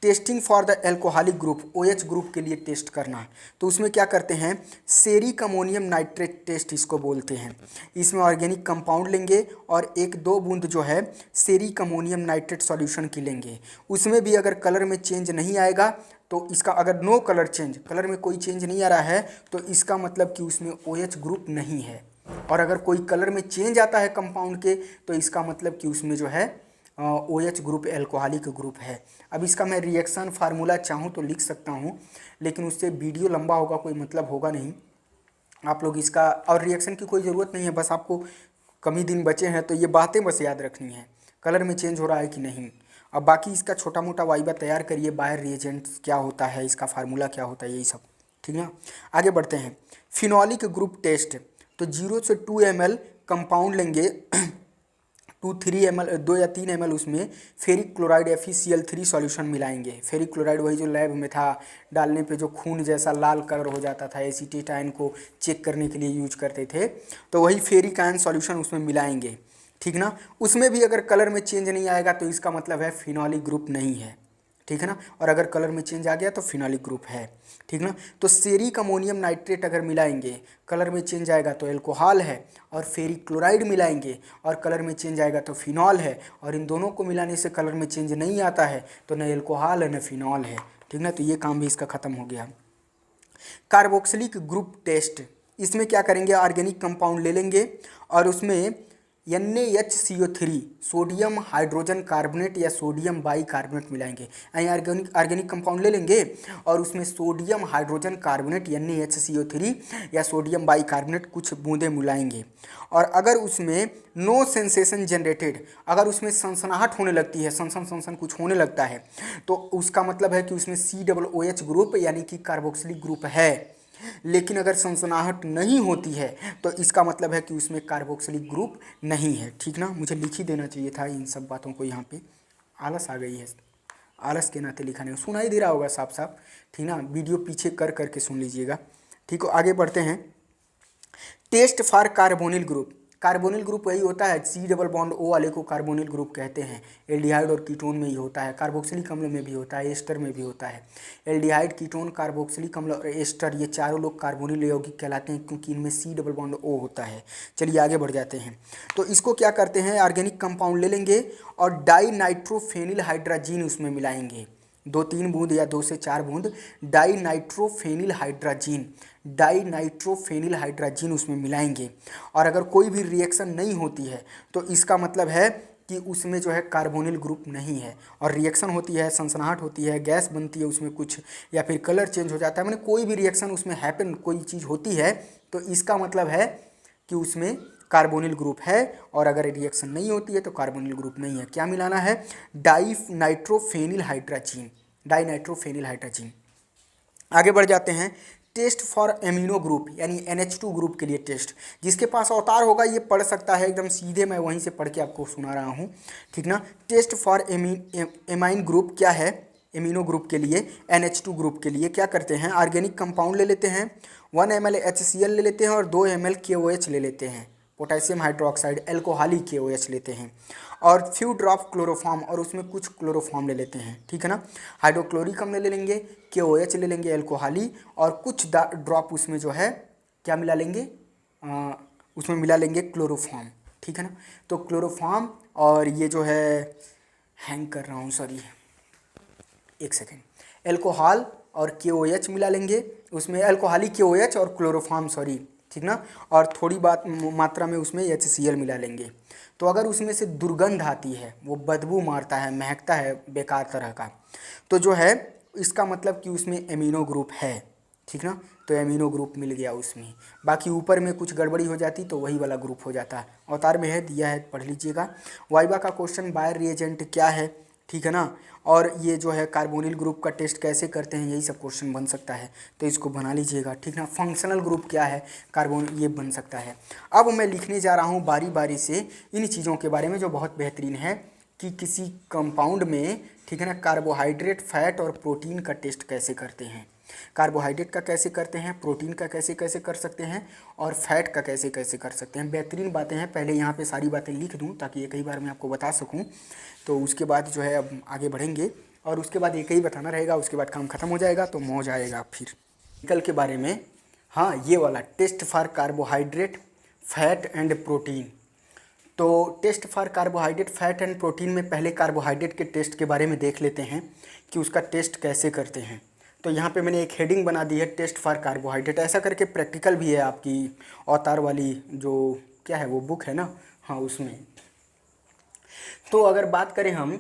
[SPEAKER 1] testing for the alcoholic group, OH group के लिए टेस्ट करना। तो उसमें क्या करते हैं, सेरिक अमोनियम नाइट्रेट टेस्ट इसको बोलते हैं। इसमें ऑर्गेनिक कंपाउंड लेंगे और 1-2 बूंद जो है सेरिक अमोनियम नाइट्रेट सॉल्यूशन की लेंगे। उसमें भी अगर कलर में चेंज नहीं आएगा तो इसका, अगर नो कलर चेंज, कलर में कोई चेंज नहीं आ रहा है, तो इसका मतलब कि उसमें OH ग्रुप नहीं है। और अगर कोई कलर में चेंज आता है कंपाउंड के, तो इसका मतलब कि उसमें जो है OH ग्रुप एल्कोहलिक ग्रुप है। अब इसका मैं रिएक्शन फार्मूला चाहूँ तो लिख सकता हूँ, लेकिन उससे वीडियो लंबा होगा, कोई मतलब होगा नहीं। आप लोग इसका, और रिएक्शन की कोई ज़रूरत नहीं है, बस आपको कम ही दिन बचे हैं तो ये बातें बस याद रखनी है, कलर में चेंज हो रहा है कि नहीं। अब बाकी इसका छोटा मोटा वाइबा तैयार करिए, बायर रिएजेंट्स क्या होता है, इसका फार्मूला क्या होता है, यही सब, ठीक है। आगे बढ़ते हैं, फिनॉलिक ग्रुप टेस्ट। तो 0 से 2 ml कंपाउंड लेंगे, 2-3 ml 2 या 3 ml उसमें फेरिक क्लोराइड FeCl3 सॉल्यूशन मिलाएंगे। फेरिक क्लोराइड वही जो लैब में था, डालने पे जो खून जैसा लाल कलर हो जाता था, एसीटेट आयन को चेक करने के लिए यूज करते थे, तो वही फेरिक आयन सॉल्यूशन उसमें मिलाएंगे, ठीक ना। उसमें भी अगर कलर में चेंज नहीं आएगा तो इसका मतलब है फिनॉलिक ग्रुप नहीं है, ठीक है ना। और अगर कलर में चेंज आ गया तो फिनॉलिक ग्रुप है, ठीक ना। तो सेरिक अमोनियम नाइट्रेट अगर मिलाएंगे, कलर में चेंज आएगा तो एल्कोहल है, और फेरिक क्लोराइड मिलाएंगे और कलर में चेंज आएगा तो फिनॉल है, और इन दोनों को मिलाने से कलर में चेंज नहीं आता है तो न एल्कोहल है न फिनॉल है, ठीक ना। तो ये काम भी इसका ख़त्म हो गया। कार्बोक्सिलिक ग्रुप टेस्ट, इसमें क्या करेंगे, ऑर्गेनिक कंपाउंड ले लेंगे और उसमें NaHCO3 सोडियम हाइड्रोजन कार्बोनेट या सोडियम बाई कार्बोनेट मिलाएंगे। यानी ऑर्गेनिक कंपाउंड ले लेंगे और उसमें सोडियम हाइड्रोजन कार्बोनेट NaHCO3 या सोडियम बाई कार्बोनेट कुछ बूंदें मिलाएंगे। और अगर उसमें नो सेंसेशन जनरेटेड, अगर उसमें सनसनाहट होने लगती है, सनसन कुछ होने लगता है, तो उसका मतलब है कि उसमें COOH ग्रुप यानी कि कार्बोक्सिलिक ग्रुप है। लेकिन अगर सनसनाहट नहीं होती है तो इसका मतलब है कि उसमें कार्बोक्सिलिक ग्रुप नहीं है, ठीक ना। मुझे लिख ही देना चाहिए था इन सब बातों को, यहाँ पे आलस आ गई है, आलस के नाते लिखा नहीं, सुनाई दे रहा होगा साफ साफ, ठीक ना। वीडियो पीछे कर करके सुन लीजिएगा, ठीक हो। आगे बढ़ते हैं, test for carbonyl group. Carbonyl group वही होता है, C+O वाले को कार्बोनिल ग्रुप कहते हैं। एल्डिहाइड और कीटोन में ही होता है, कार्बोक्सिलिक अम्ल में भी होता है, एस्टर में भी होता है। एल्डिहाइड, कीटोन, कार्बोक्सिलिक अम्ल और एस्टर, ये चारों लोग कार्बोनिल यौगिक कहलाते हैं, क्योंकि इनमें C+O होता है। चलिए आगे बढ़ जाते हैं। तो इसको क्या करते हैं, ऑर्गेनिक कंपाउंड ले लेंगे और डाई नाइट्रोफेनिल हाइड्राजीन उसमें मिलाएंगे। 2-3 बूंद या 2 से 4 बूंद डाई नाइट्रोफेनिल हाइड्राजीन उसमें मिलाएंगे। और अगर कोई भी रिएक्शन नहीं होती है तो इसका मतलब है कि उसमें जो है कार्बोनिल ग्रुप नहीं है। और रिएक्शन होती है, सनसनाहट होती है, गैस बनती है उसमें कुछ, या फिर कलर चेंज हो जाता है, मैंने कोई भी रिएक्शन उसमें हैपन, कोई चीज़ होती है, तो इसका मतलब है कि उसमें कार्बोनिल ग्रुप है। और अगर रिएक्शन नहीं होती है तो कार्बोनिल ग्रुप नहीं है। क्या मिलाना है, डाई नाइट्रोफेनिल हाइड्राजीन। आगे बढ़ जाते हैं, टेस्ट फॉर एमिनो ग्रुप यानी NH2 ग्रुप के लिए टेस्ट। जिसके पास अवतार होगा ये पढ़ सकता है, एकदम सीधे मैं वहीं से पढ़ के आपको सुना रहा हूँ, ठीक ना। टेस्ट फॉर एमाइन ग्रुप क्या है, एमिनो ग्रुप के लिए, NH2 ग्रुप के लिए क्या करते हैं, ऑर्गेनिक कंपाउंड ले लेते हैं, 1 ml HCl ले लेते हैं और 2 ml KOH ले लेते हैं, पोटेशियम हाइड्रोक्साइड एल्कोहलिक KOH लेते हैं, और फ्यू ड्रॉप क्लोरोफॉर्म, और उसमें कुछ क्लोरोफॉर्म ले लेते हैं, ठीक है ना। हाइड्रोक्लोरिक अम्ल ले लेंगे, KOH ले लेंगे एल्कोहली, और कुछ ड्रॉप उसमें जो है क्या मिला लेंगे, उसमें मिला लेंगे क्लोरोफॉर्म, ठीक है ना। तो क्लोरोफॉर्म और ये जो है, हैंग कर रहा हूँ सॉरी, एक सेकेंड, एल्कोहल और KOH मिला लेंगे, उसमें एल्कोहली KOH और क्लोरोफॉर्म सॉरी, ठीक ना, और थोड़ी बात मात्रा में उसमें HCl मिला लेंगे। तो अगर उसमें से दुर्गंध आती है, वो बदबू मारता है, महकता है बेकार तरह का, तो जो है इसका मतलब कि उसमें एमिनो ग्रुप है, ठीक ना। तो एमिनो ग्रुप मिल गया उसमें, बाकी ऊपर में कुछ गड़बड़ी हो जाती तो वही वाला ग्रुप हो जाता। अवतार में है, दिया है, पढ़ लीजिएगा। वाइवा का क्वेश्चन, बायर रिएजेंट क्या है, ठीक है ना, और ये जो है कार्बोनिल ग्रुप का टेस्ट कैसे करते हैं, यही सब क्वेश्चन बन सकता है, तो इसको बना लीजिएगा, ठीक ना। फंक्शनल ग्रुप क्या है कार्बन, ये बन सकता है। अब मैं लिखने जा रहा हूँ बारी बारी से इन चीज़ों के बारे में जो बहुत बेहतरीन है कि किसी कंपाउंड में, ठीक है ना, कार्बोहाइड्रेट, फैट और प्रोटीन का टेस्ट कैसे करते हैं। कार्बोहाइड्रेट का कैसे करते हैं, प्रोटीन का कैसे कैसे कर सकते हैं, और फैट का कैसे कैसे कर सकते हैं। बेहतरीन बातें हैं, पहले यहाँ पे सारी बातें लिख दूँ ताकि एक ही बार मैं आपको बता सकूँ। तो उसके बाद जो है अब आगे बढ़ेंगे, और उसके बाद एक ही बताना रहेगा, उसके बाद काम खत्म हो जाएगा, तो मौज आएगा फिर। निकल के बारे में, हाँ, ये वाला test for carbohydrate, fat and protein. तो test for carbohydrate, fat and protein में पहले कार्बोहाइड्रेट के टेस्ट के बारे में देख लेते हैं कि उसका टेस्ट कैसे करते हैं। तो यहाँ पे मैंने एक हेडिंग बना दी है, टेस्ट फॉर कार्बोहाइड्रेट। ऐसा करके प्रैक्टिकल भी है आपकी अवतार वाली जो क्या है वो बुक है ना, हाँ उसमें। तो अगर बात करें हम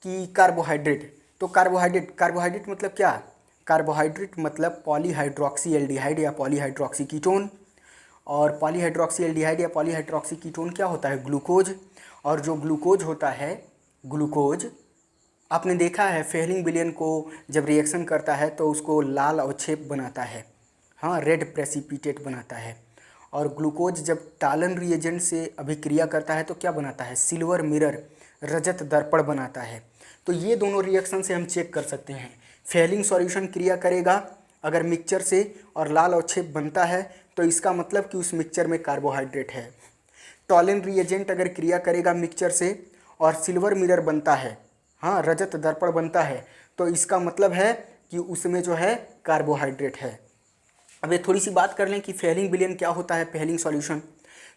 [SPEAKER 1] कि कार्बोहाइड्रेट, तो कार्बोहाइड्रेट मतलब क्या, कार्बोहाइड्रेट मतलब पॉलीहाइड्रोक्सी एल्डिहाइड या पॉलीहाइड्रोक्सी कीटोन। और पॉलीहाइड्रोक्सी एल्डिहाइड या पॉलीहाइड्रोक्सी कीटोन क्या होता है, ग्लूकोज। और जो ग्लूकोज होता है, ग्लूकोज आपने देखा है फेहलिंग विलयन को जब रिएक्शन करता है तो उसको लाल अवक्षेप बनाता है, हाँ, रेड प्रेसिपिटेट बनाता है। और ग्लूकोज जब टालन रिएजेंट से अभिक्रिया करता है तो क्या बनाता है, सिल्वर मिरर, रजत दर्पण बनाता है। तो ये दोनों रिएक्शन से हम चेक कर सकते हैं। फेहलिंग सॉल्यूशन क्रिया करेगा अगर मिक्सचर से और लाल अवक्षेप बनता है तो इसका मतलब कि उस मिक्सचर में कार्बोहाइड्रेट है। टॉलन रिएजेंट अगर क्रिया करेगा मिक्सचर से और सिल्वर मिरर बनता है, हाँ, रजत दर्पण बनता है, तो इसका मतलब है कि उसमें जो है कार्बोहाइड्रेट है। अब ये थोड़ी सी बात कर लें कि फेहलिंग विलयन क्या होता है, फेहलिंग सॉल्यूशन।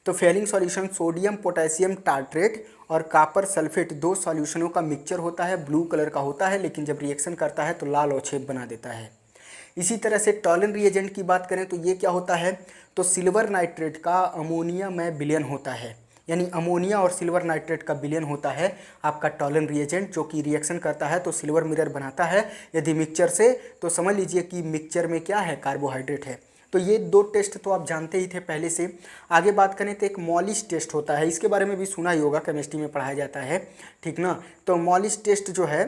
[SPEAKER 1] तो Fehling solution sodium potassium tartrate और कॉपर सल्फेट दो सॉल्यूशनों का मिक्सचर होता है, ब्लू कलर का होता है, लेकिन जब रिएक्शन करता है तो लाल अवक्षेप बना देता है। इसी तरह से टॉलन रिएजेंट की बात करें तो ये क्या होता है, तो सिल्वर नाइट्रेट का अमोनिया में विलयन होता है, यानी अमोनिया और सिल्वर नाइट्रेट का विलयन होता है आपका टॉलन रिएजेंट, जो कि रिएक्शन करता है तो सिल्वर मिरर बनाता है यदि मिक्सचर से, तो समझ लीजिए कि मिक्सचर में क्या है, कार्बोहाइड्रेट है। तो ये दो टेस्ट तो आप जानते ही थे पहले से। आगे बात करें तो एक मॉलिस टेस्ट होता है, इसके बारे में भी सुना ही होगा, केमिस्ट्री में पढ़ाया जाता है, ठीक ना। तो मॉलिस टेस्ट जो है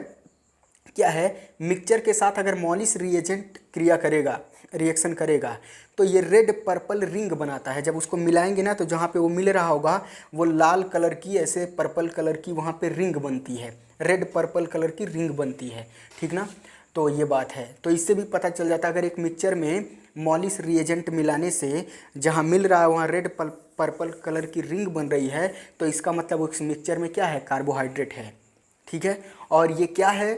[SPEAKER 1] क्या है, मिक्सचर के साथ अगर मॉलिस रिएजेंट क्रिया करेगा, रिएक्शन करेगा, तो ये रेड पर्पल रिंग बनाता है। जब उसको मिलाएंगे ना तो जहाँ पे वो मिल रहा होगा वो लाल कलर की, ऐसे पर्पल कलर की वहाँ पे रिंग बनती है, रेड पर्पल कलर की रिंग बनती है, ठीक ना। तो ये बात है, तो इससे भी पता चल जाता है अगर एक मिक्सचर में मॉलिस रिएजेंट मिलाने से जहाँ मिल रहा है वहाँ रेड पर्पल कलर की रिंग बन रही है, तो इसका मतलब उस मिक्सचर में क्या है, कार्बोहाइड्रेट है, ठीक है। और ये क्या है,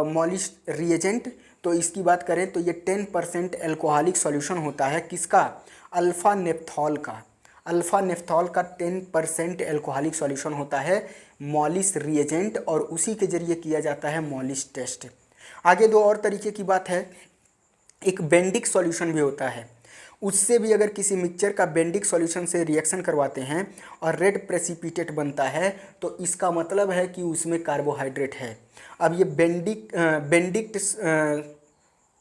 [SPEAKER 1] मॉलिस रिएजेंट, तो इसकी बात करें तो ये 10% एल्कोहलिक सॉल्यूशन होता है, किसका, अल्फ़ा नेफ्थॉल का। अल्फ़ा नेफ्थॉल का 10% एल्कोहलिक सॉल्यूशन होता है मॉलिस रिएजेंट, और उसी के जरिए किया जाता है मॉलिस टेस्ट। आगे दो और तरीके की बात है, एक बेंडिक सॉल्यूशन भी होता है, उससे भी अगर किसी मिक्सचर का बेंडिक सॉल्यूशन से रिएक्शन करवाते हैं और रेड प्रेसिपिटेट बनता है तो इसका मतलब है कि उसमें कार्बोहाइड्रेट है। अब ये बेंडिक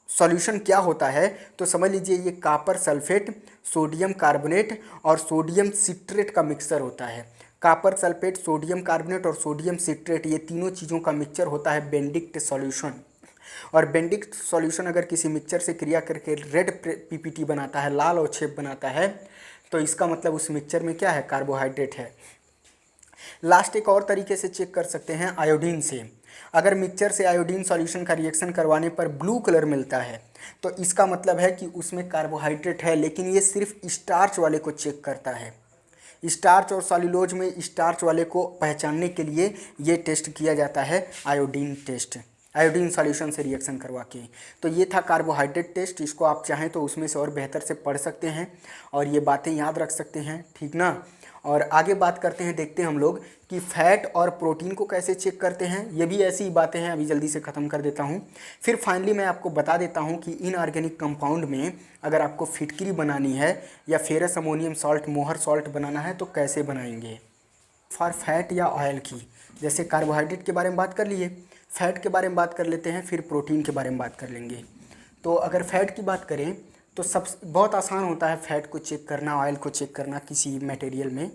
[SPEAKER 1] सॉल्यूशन क्या होता है, तो समझ लीजिए ये कॉपर सल्फेट, सोडियम कार्बोनेट और सोडियम सिट्रेट का मिक्सचर होता है। कॉपर सल्फेट, सोडियम कार्बोनेट और सोडियम सिट्रेट, ये तीनों चीज़ों का मिक्सचर होता है बेंडिक्ट सॉल्यूशन। और बेंडिक सॉल्यूशन अगर किसी मिक्सचर से क्रिया करके रेड पीपीटी बनाता है, लाल अवक्षेप बनाता है, तो इसका मतलब उस मिक्सचर में क्या है, कार्बोहाइड्रेट है। लास्ट एक और तरीके से चेक कर सकते हैं, आयोडीन से। अगर मिक्सचर से आयोडीन सॉल्यूशन का रिएक्शन करवाने पर ब्लू कलर मिलता है तो इसका मतलब है कि उसमें कार्बोहाइड्रेट है, लेकिन ये सिर्फ स्टार्च वाले को चेक करता है। स्टार्च और सेलुलोज में स्टार्च वाले को पहचानने के लिए ये टेस्ट किया जाता है, आयोडीन टेस्ट, आयोडीन सॉल्यूशन से रिएक्शन करवा के। तो ये था कार्बोहाइड्रेट टेस्ट, इसको आप चाहें तो उसमें से और बेहतर से पढ़ सकते हैं और ये बातें याद रख सकते हैं, ठीक ना। और आगे बात करते हैं, देखते हैं हम लोग कि फैट और प्रोटीन को कैसे चेक करते हैं। ये भी ऐसी ही बातें हैं, अभी जल्दी से ख़त्म कर देता हूँ। फिर फाइनली मैं आपको बता देता हूँ कि इनऑर्गेनिक कंपाउंड में अगर आपको फिटकरी बनानी है या ferrous ammonium salt, Mohr salt बनाना है तो कैसे बनाएंगे। फॉर फैट या ऑयल की, जैसे कार्बोहाइड्रेट के बारे में बात कर लिए, फैट के बारे में बात कर लेते हैं, फिर प्रोटीन के बारे में बात कर लेंगे। तो अगर फैट की बात करें तो सब बहुत आसान होता है फैट को चेक करना, ऑयल को चेक करना किसी मटेरियल में।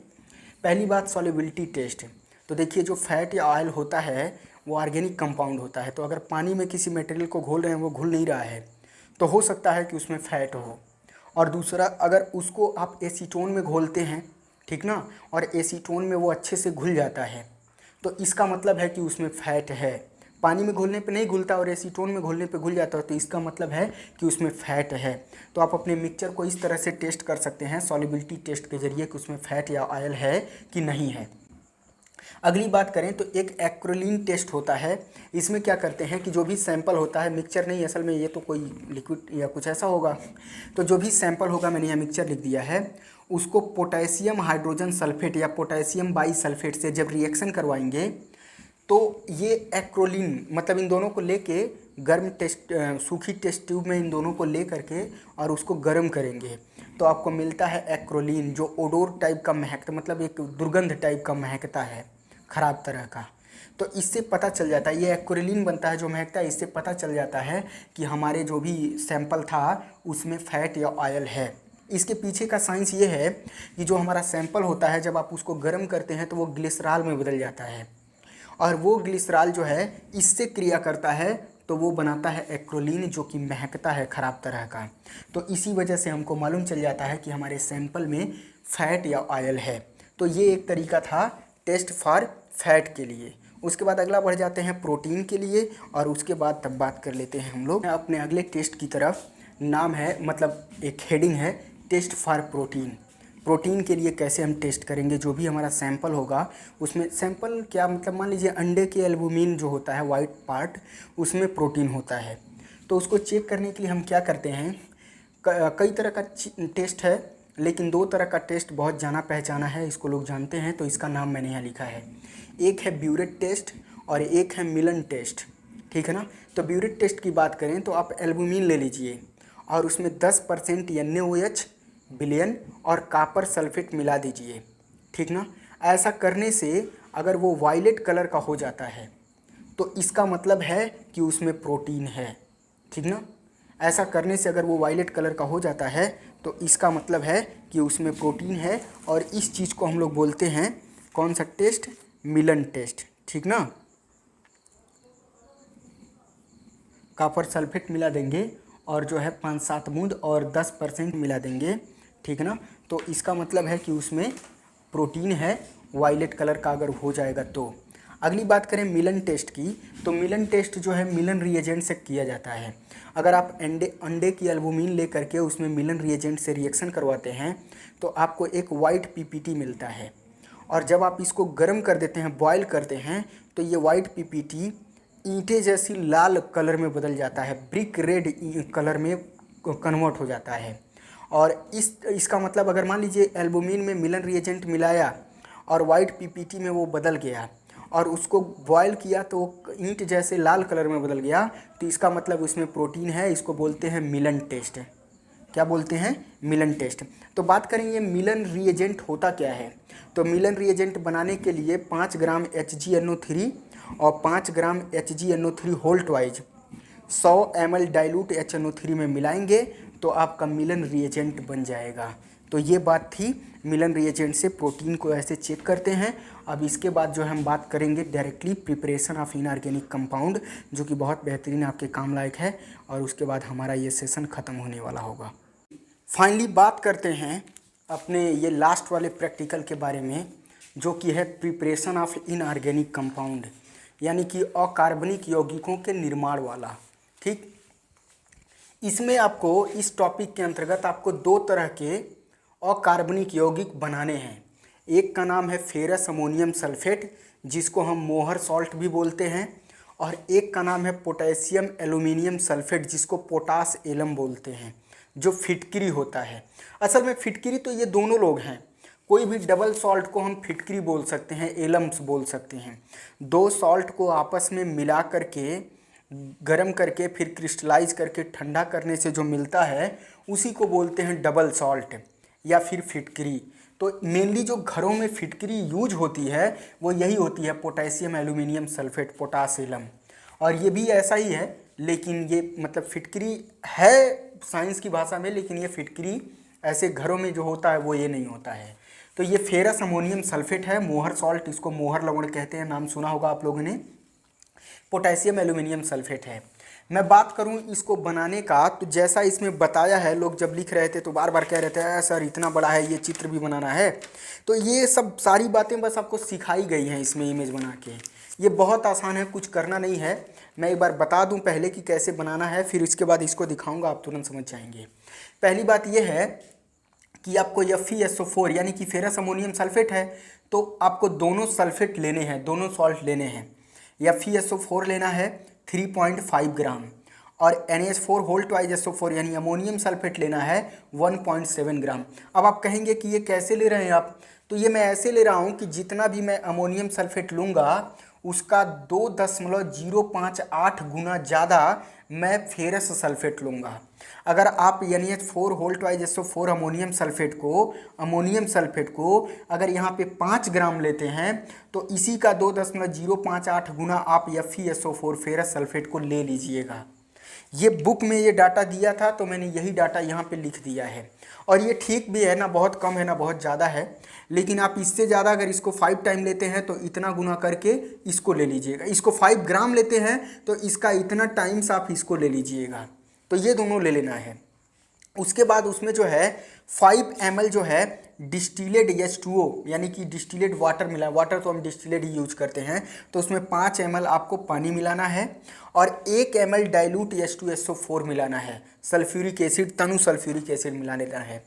[SPEAKER 1] पहली बात सॉल्युबिलिटी टेस्ट। तो देखिए जो फैट या ऑयल होता है वो ऑर्गेनिक कंपाउंड होता है, तो अगर पानी में किसी मटेरियल को घोल रहे हैं वो घुल नहीं रहा है तो हो सकता है कि उसमें फ़ैट हो। और दूसरा, अगर उसको आप एसीटोन में घोलते हैं, ठीक ना, और एसीटोन में वो अच्छे से घुल जाता है तो इसका मतलब है कि उसमें फ़ैट है। पानी में घोलने पे नहीं घुलता और एसीटोन में घोलने पे घुल जाता है तो इसका मतलब है कि उसमें फ़ैट है। तो आप अपने मिक्सचर को इस तरह से टेस्ट कर सकते हैं सॉल्युबिलिटी टेस्ट के ज़रिए कि उसमें फ़ैट या ऑयल है कि नहीं है। अगली बात करें तो एक एक्रोलीन टेस्ट होता है। इसमें क्या करते हैं कि जो भी सैंपल होता है, मिक्सचर नहीं असल में ये तो कोई लिक्विड या कुछ ऐसा होगा, तो जो भी सैंपल होगा, मैंने यहाँ मिक्सचर लिख दिया है, उसको पोटेशियम हाइड्रोजन सल्फेट या पोटेशियम बाई सल्फेट से जब रिएक्शन करवाएंगे तो ये एक्रोलीन, मतलब इन दोनों को लेके गर्म टेस्ट सूखी टेस्ट ट्यूब में इन दोनों को ले करके और उसको गर्म करेंगे तो आपको मिलता है एक्रोलीन, जो ओडोर टाइप का महकता, मतलब एक दुर्गंध टाइप का महकता है ख़राब तरह का। तो इससे पता चल जाता है, ये एक्रोलीन बनता है जो महकता है, इससे पता चल जाता है कि हमारे जो भी सैंपल था उसमें फ़ैट या ऑयल है। इसके पीछे का साइंस ये है कि जो हमारा सैंपल होता है जब आप उसको गर्म करते हैं तो वो ग्लिसरॉल में बदल जाता है और वो ग्लिसरॉल जो है इससे क्रिया करता है तो वो बनाता है एक्रोलीन जो कि महकता है ख़राब तरह का। तो इसी वजह से हमको मालूम चल जाता है कि हमारे सैंपल में फ़ैट या ऑयल है। तो ये एक तरीका था टेस्ट फॉर फैट के लिए। उसके बाद अगला बढ़ जाते हैं प्रोटीन के लिए और उसके बाद तब बात कर लेते हैं हम लोग अपने अगले टेस्ट की तरफ। नाम है, मतलब एक हेडिंग है, टेस्ट फॉर प्रोटीन। प्रोटीन के लिए कैसे हम टेस्ट करेंगे, जो भी हमारा सैंपल होगा उसमें, सैंपल क्या मतलब, मान लीजिए अंडे के एल्बुमिन जो होता है वाइट पार्ट, उसमें प्रोटीन होता है। तो उसको चेक करने के लिए हम क्या करते हैं, कई तरह का टेस्ट है लेकिन दो तरह का टेस्ट बहुत जाना पहचाना है, इसको लोग जानते हैं तो इसका नाम मैंने यहाँ लिखा है। एक है ब्यूरेट टेस्ट और एक है मिलन टेस्ट, ठीक है ना। तो ब्यूरेट टेस्ट की बात करें तो आप एल्बुमिन ले लीजिए और उसमें 10% NaOH विलयन और कॉपर सल्फेट मिला दीजिए, ठीक ना। ऐसा करने से अगर वो वायलेट कलर का हो जाता है तो इसका मतलब है कि उसमें प्रोटीन है, ठीक ना। ऐसा करने से अगर वो वायलेट कलर का हो जाता है तो इसका मतलब है कि उसमें प्रोटीन है और इस चीज़ को हम लोग बोलते हैं कौन सा टेस्ट, मिलन टेस्ट, ठीक ना। कॉपर सल्फेट मिला देंगे और जो है 5-7 बूंद और 10% मिला देंगे, ठीक ना। तो इसका मतलब है कि उसमें प्रोटीन है वायलेट कलर का अगर हो जाएगा तो। अगली बात करें मिलन टेस्ट की, तो मिलन टेस्ट जो है मिलन रिएजेंट से किया जाता है। अगर आप अंडे की एल्बुमिन ले करके उसमें मिलन रिएजेंट से रिएक्शन करवाते हैं तो आपको एक वाइट पीपीटी मिलता है और जब आप इसको गर्म कर देते हैं, बॉयल करते हैं, तो ये वाइट पीपीटी ईंटें जैसी लाल कलर में बदल जाता है, ब्रिक रेड कलर में कन्वर्ट हो जाता है। और इसका मतलब अगर मान लीजिए एल्बुमिन में मिलन रिएजेंट मिलाया और वाइट पीपीटी में वो बदल गया और उसको बॉयल किया तो ईंट जैसे लाल कलर में बदल गया, तो इसका मतलब उसमें प्रोटीन है। इसको बोलते हैं मिलन टेस्ट। क्या बोलते हैं, मिलन टेस्ट। तो बात करेंगे मिलन रिएजेंट होता क्या है। तो मिलन रिएजेंट बनाने के लिए 5 ग्राम HgNO3 और 5 gram HgNO3 whole twice 100 ml dilute HNO3 में मिलाएंगे तो आपका मिलन रिएजेंट बन जाएगा। तो ये बात थी मिलन रिएजेंट से प्रोटीन को ऐसे चेक करते हैं। अब इसके बाद जो हम बात करेंगे directly preparation of inorganic compound, जो कि बहुत बेहतरीन आपके काम लायक है, और उसके बाद हमारा ये सेशन ख़त्म होने वाला होगा। फाइनली बात करते हैं अपने ये लास्ट वाले प्रैक्टिकल के बारे में, जो कि है प्रिपरेशन ऑफ इनऑर्गेनिक कंपाउंड, यानी कि अकार्बनिक यौगिकों के निर्माण वाला, ठीक। इसमें आपको इस टॉपिक के अंतर्गत आपको 2 तरह के अकार्बनिक यौगिक बनाने हैं। एक का नाम है फेरस अमोनियम सल्फेट, जिसको हम मोहर सॉल्ट भी बोलते हैं, और एक का नाम है पोटेशियम एल्यूमिनियम सल्फेट, जिसको पोटास एलम बोलते हैं, जो फिटकिरी होता है। असल में फिटकिरी तो ये दोनों लोग हैं, कोई भी डबल सॉल्ट को हम फिटकरी बोल सकते हैं, एलम्स बोल सकते हैं। दो सॉल्ट को आपस में मिला करके गरम करके फिर क्रिस्टलाइज करके ठंडा करने से जो मिलता है उसी को बोलते हैं डबल सॉल्ट या फिर फिटकरी। तो मेनली जो घरों में फिटकरी यूज होती है वो यही होती है, पोटेशियम एल्यूमिनियम सल्फेट, पोटासिलम। और ये भी ऐसा ही है, लेकिन ये मतलब फिटकरी है साइंस की भाषा में, लेकिन ये फिटकरी ऐसे घरों में जो होता है वो ये नहीं होता है। तो ये फेरस अमोनियम सल्फेट है, मोहर सॉल्ट, इसको मोहर लवण कहते हैं, नाम सुना होगा आप लोगों ने। पोटेशियम एल्यूमिनियम सल्फेट है। मैं बात करूं इसको बनाने का, तो जैसा इसमें बताया है, लोग जब लिख रहे थे तो बार बार कह रहे थे सर इतना बड़ा है, ये चित्र भी बनाना है। तो ये सब सारी बातें बस आपको सिखाई गई हैं इसमें इमेज बना के। ये बहुत आसान है, कुछ करना नहीं है। मैं एक बार बता दूं पहले कि कैसे बनाना है, फिर इसके बाद इसको दिखाऊंगा, आप तुरंत समझ जाएंगे। पहली बात यह है कि आपको FeSO4 यानी कि फेरस अमोनियम सल्फेट है, तो आपको दोनों सल्फेट लेने हैं, दोनों सॉल्ट लेने हैं। FeSO4 लेना है 3.5 ग्राम और NH4 होल ट्वाइज SO4 यानी अमोनियम सल्फेट लेना है 1.7 ग्राम। अब आप कहेंगे कि ये कैसे ले रहे हैं आप, तो ये मैं ऐसे ले रहा हूँ कि जितना भी मैं अमोनियम सल्फेट लूँगा उसका 2.058 गुना ज़्यादा मैं फेरस सल्फेट लूँगा। अगर आप NH4 whole twice SO4 ammonium sulphate को अगर यहाँ पे 5 ग्राम लेते हैं तो इसी का 2.058 गुना आप FeSO4 फेरस सल्फेट को ले लीजिएगा। ये बुक में ये डाटा दिया था तो मैंने यही डाटा यहाँ पे लिख दिया है। और ये ठीक भी है ना, बहुत कम है ना बहुत ज़्यादा है, लेकिन आप इससे ज़्यादा अगर इसको 5 टाइम लेते हैं तो इतना गुना करके इसको ले लीजिएगा। इसको 5 ग्राम लेते हैं तो इसका इतना टाइम्स आप इसको ले लीजिएगा। तो ये दोनों ले लेना है। उसके बाद उसमें जो है 5 ml जो है डिस्टिलेड H2O यानी कि डिस्टिलेड वाटर मिला, वाटर तो हम डिस्टिलेड ही यूज करते हैं, तो उसमें 5 ml आपको पानी मिलाना है और 1 ml डाइल्यूट H2SO4 मिलाना है, सल्फ्यूरिक एसिड, तनु सल्फ्यूरिक एसिड मिला लेना है।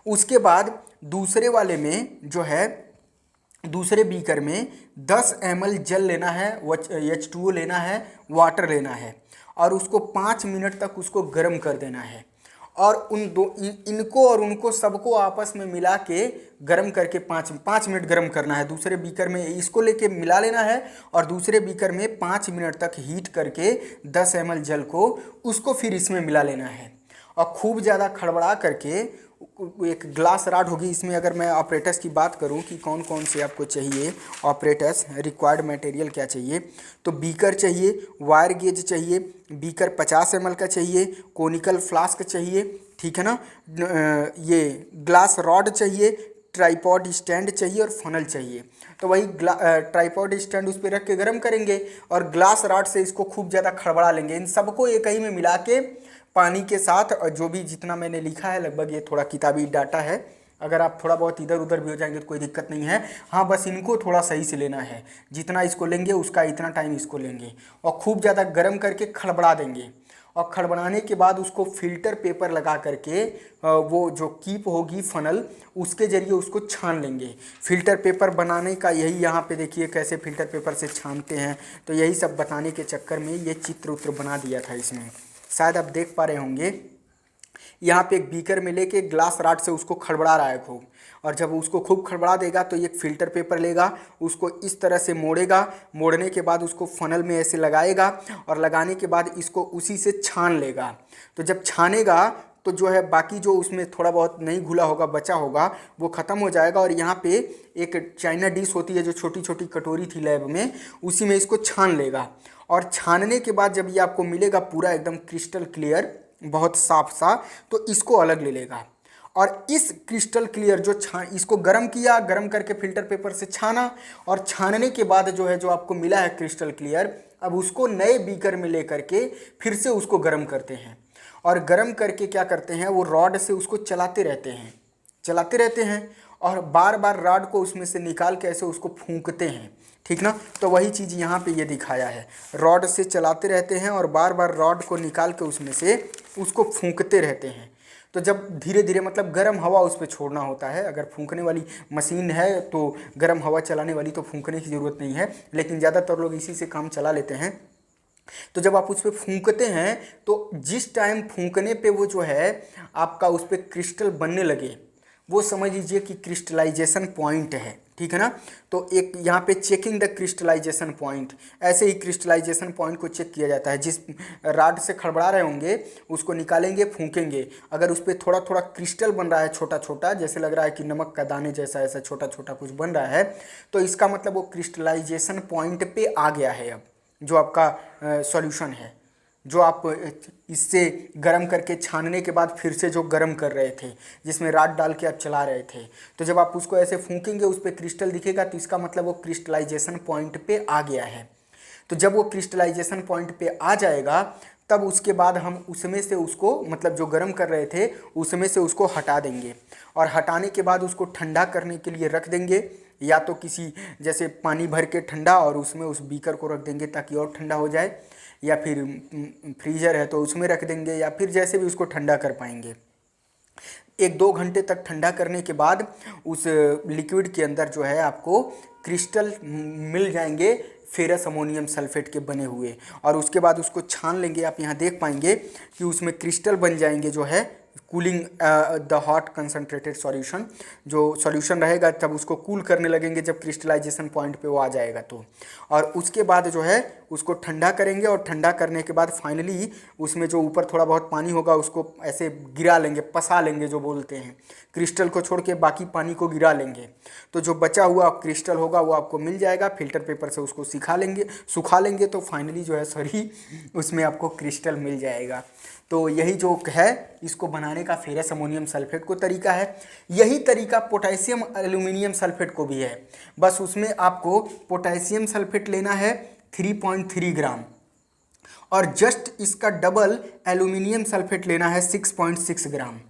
[SPEAKER 1] उसके बाद दूसरे वाले में जो है दूसरे बीकर में 10 ml जल लेना है, H2O लेना है, वाटर लेना है और उसको 5 मिनट तक उसको गर्म कर देना है। और इनको और उनको सबको आपस में मिला के गर्म करके 5 मिनट गर्म करना है। दूसरे बीकर में इसको लेके मिला लेना है और दूसरे बीकर में 5 मिनट तक हीट करके 10 ml जल को उसको फिर इसमें मिला लेना है और खूब ज़्यादा खड़बड़ा करके एक ग्लास रॉड होगी इसमें। अगर मैं ऑपरेटर्स की बात करूं कि कौन कौन से आपको चाहिए ऑपरेटर्स, रिक्वायर्ड मटेरियल क्या चाहिए, तो बीकर चाहिए, वायर गेज चाहिए, बीकर 50 ml का चाहिए, कोनिकल फ्लास्क चाहिए, ठीक है ना, ये ग्लास रॉड चाहिए, ट्राइपॉड स्टैंड चाहिए और फनल चाहिए। तो वही ट्राइपॉड स्टैंड उस पर रख के गर्म करेंगे और ग्लास रॉड से इसको खूब ज़्यादा खड़बड़ा लेंगे। इन सबको एक ही में मिला के पानी के साथ, और जो भी जितना मैंने लिखा है लगभग ये थोड़ा किताबी डाटा है, अगर आप थोड़ा बहुत इधर उधर भी हो जाएंगे तो कोई दिक्कत नहीं है। हाँ, बस इनको थोड़ा सही से लेना है, जितना इसको लेंगे उसका इतना टाइम इसको लेंगे और खूब ज़्यादा गर्म करके खड़बड़ा देंगे। और खड़बड़ाने के बाद उसको फिल्टर पेपर लगा करके वो जो कीप होगी फनल उसके ज़रिए उसको छान लेंगे। फिल्टर पेपर बनाने का यही यहाँ पे देखिए कैसे फिल्टर पेपर से छानते हैं, तो यही सब बताने के चक्कर में ये चित्र उत्र बना दिया था इसमें, शायद आप देख पा रहे होंगे। यहाँ पे एक बीकर में लेके ग्लास रॉड से उसको खड़बड़ा रहा है खूब, और जब उसको खूब खड़बड़ा देगा तो एक फ़िल्टर पेपर लेगा, उसको इस तरह से मोड़ेगा, मोड़ने के बाद उसको फनल में ऐसे लगाएगा और लगाने के बाद इसको उसी से छान लेगा। तो जब छानेगा तो जो है बाकी जो उसमें थोड़ा बहुत नहीं घुला होगा, बचा होगा, वो ख़त्म हो जाएगा। और यहाँ पे एक चाइना डिश होती है जो छोटी छोटी कटोरी थी लैब में, उसी में इसको छान लेगा। और छानने के बाद जब ये आपको मिलेगा पूरा एकदम क्रिस्टल क्लियर, बहुत साफ सा, तो इसको अलग ले लेगा। और इस क्रिस्टल क्लियर जो इसको गर्म किया, गर्म करके फिल्टर पेपर से छाना, और छानने के बाद जो है जो आपको मिला है क्रिस्टल क्लियर, अब उसको नए बीकर में ले करके फिर से उसको गर्म करते हैं। और गर्म करके क्या करते हैं, वो रॉड से उसको चलाते रहते हैं और बार बार रॉड को उसमें से निकाल के ऐसे उसको फूंकते हैं, ठीक ना। तो वही चीज़ यहाँ पे ये दिखाया है, रॉड से चलाते रहते हैं और बार बार रॉड को निकाल के उसमें से उसको फूंकते रहते हैं। तो जब धीरे धीरे मतलब गर्म हवा उस पर छोड़ना होता है, अगर फूंकने वाली मशीन है तो गर्म हवा चलाने वाली तो फूंकने की ज़रूरत नहीं है, लेकिन ज़्यादातर लोग इसी से काम चला लेते हैं। तो जब आप उस पर फूंकते हैं तो जिस टाइम फूंकने पे वो जो है आपका उस पर क्रिस्टल बनने लगे, वो समझ लीजिए कि क्रिस्टलाइजेशन पॉइंट है, ठीक है ना। तो एक यहाँ पे चेकिंग द क्रिस्टलाइजेशन पॉइंट, ऐसे ही क्रिस्टलाइजेशन पॉइंट को चेक किया जाता है। जिस राड से खड़बड़ा रहे होंगे उसको निकालेंगे, फूंकेंगे, अगर उस पर थोड़ा थोड़ा क्रिस्टल बन रहा है छोटा छोटा, जैसे लग रहा है कि नमक का दाने जैसा ऐसा छोटा छोटा कुछ बन रहा है, तो इसका मतलब वो क्रिस्टलाइजेशन पॉइंट पे आ गया है। अब जो आपका सॉल्यूशन है, जो आप इससे गर्म करके छानने के बाद फिर से जो गर्म कर रहे थे, जिसमें राड डाल के आप चला रहे थे, तो जब आप उसको ऐसे फूंकेंगे उस पर क्रिस्टल दिखेगा, तो इसका मतलब वो क्रिस्टलाइजेशन पॉइंट पे आ गया है। तो जब वो क्रिस्टलाइजेशन पॉइंट पे आ जाएगा, तब उसके बाद हम उसमें से उसको, मतलब जो गर्म कर रहे थे उसमें से उसको हटा देंगे, और हटाने के बाद उसको ठंडा करने के लिए रख देंगे, या तो किसी जैसे पानी भर के ठंडा और उसमें उस बीकर को रख देंगे ताकि और ठंडा हो जाए, या फिर फ्रीजर है तो उसमें रख देंगे, या फिर जैसे भी उसको ठंडा कर पाएंगे। 1-2 घंटे तक ठंडा करने के बाद उस लिक्विड के अंदर जो है आपको क्रिस्टल मिल जाएंगे, फेरस अमोनियम सल्फेट के बने हुए, और उसके बाद उसको छान लेंगे। आप यहाँ देख पाएंगे कि उसमें क्रिस्टल बन जाएंगे, जो है cooling the hot concentrated solution, जो सॉल्यूशन रहेगा तब उसको कूल करने लगेंगे जब क्रिस्टलाइजेशन पॉइंट पे वो आ जाएगा तो। और उसके बाद जो है उसको ठंडा करेंगे, और ठंडा करने के बाद फाइनली उसमें जो ऊपर थोड़ा बहुत पानी होगा उसको ऐसे गिरा लेंगे, पसा लेंगे जो बोलते हैं, क्रिस्टल को छोड़ के बाकी पानी को गिरा लेंगे। तो जो बचा हुआ क्रिस्टल होगा वो आपको मिल जाएगा, फिल्टर पेपर से उसको सुखा लेंगे, तो फाइनली जो है सॉरी उसमें आपको क्रिस्टल मिल जाएगा। तो यही जो है इसको बनाने का फेरस अमोनियम सल्फेट को तरीका है। यही तरीका पोटेशियम एल्यूमिनियम सल्फेट को भी है, बस उसमें आपको पोटेशियम सल्फेट लेना है 3.3 ग्राम, और जस्ट इसका डबल एल्यूमिनियम सल्फेट लेना है 6.6 ग्राम,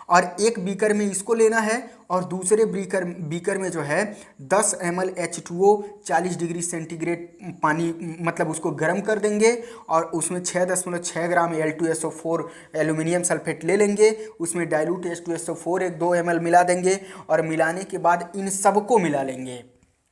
[SPEAKER 1] और एक बीकर में इसको लेना है, और दूसरे बीकर में जो है 10 ml H2O 40 डिग्री सेंटीग्रेड पानी, मतलब उसको गर्म कर देंगे, और उसमें 6.6 ग्राम Al2SO4 एल्यूमिनियम सल्फेट ले लेंगे, उसमें डाइल्यूट H2SO4 1-2 ml मिला देंगे, और मिलाने के बाद इन सबको मिला लेंगे,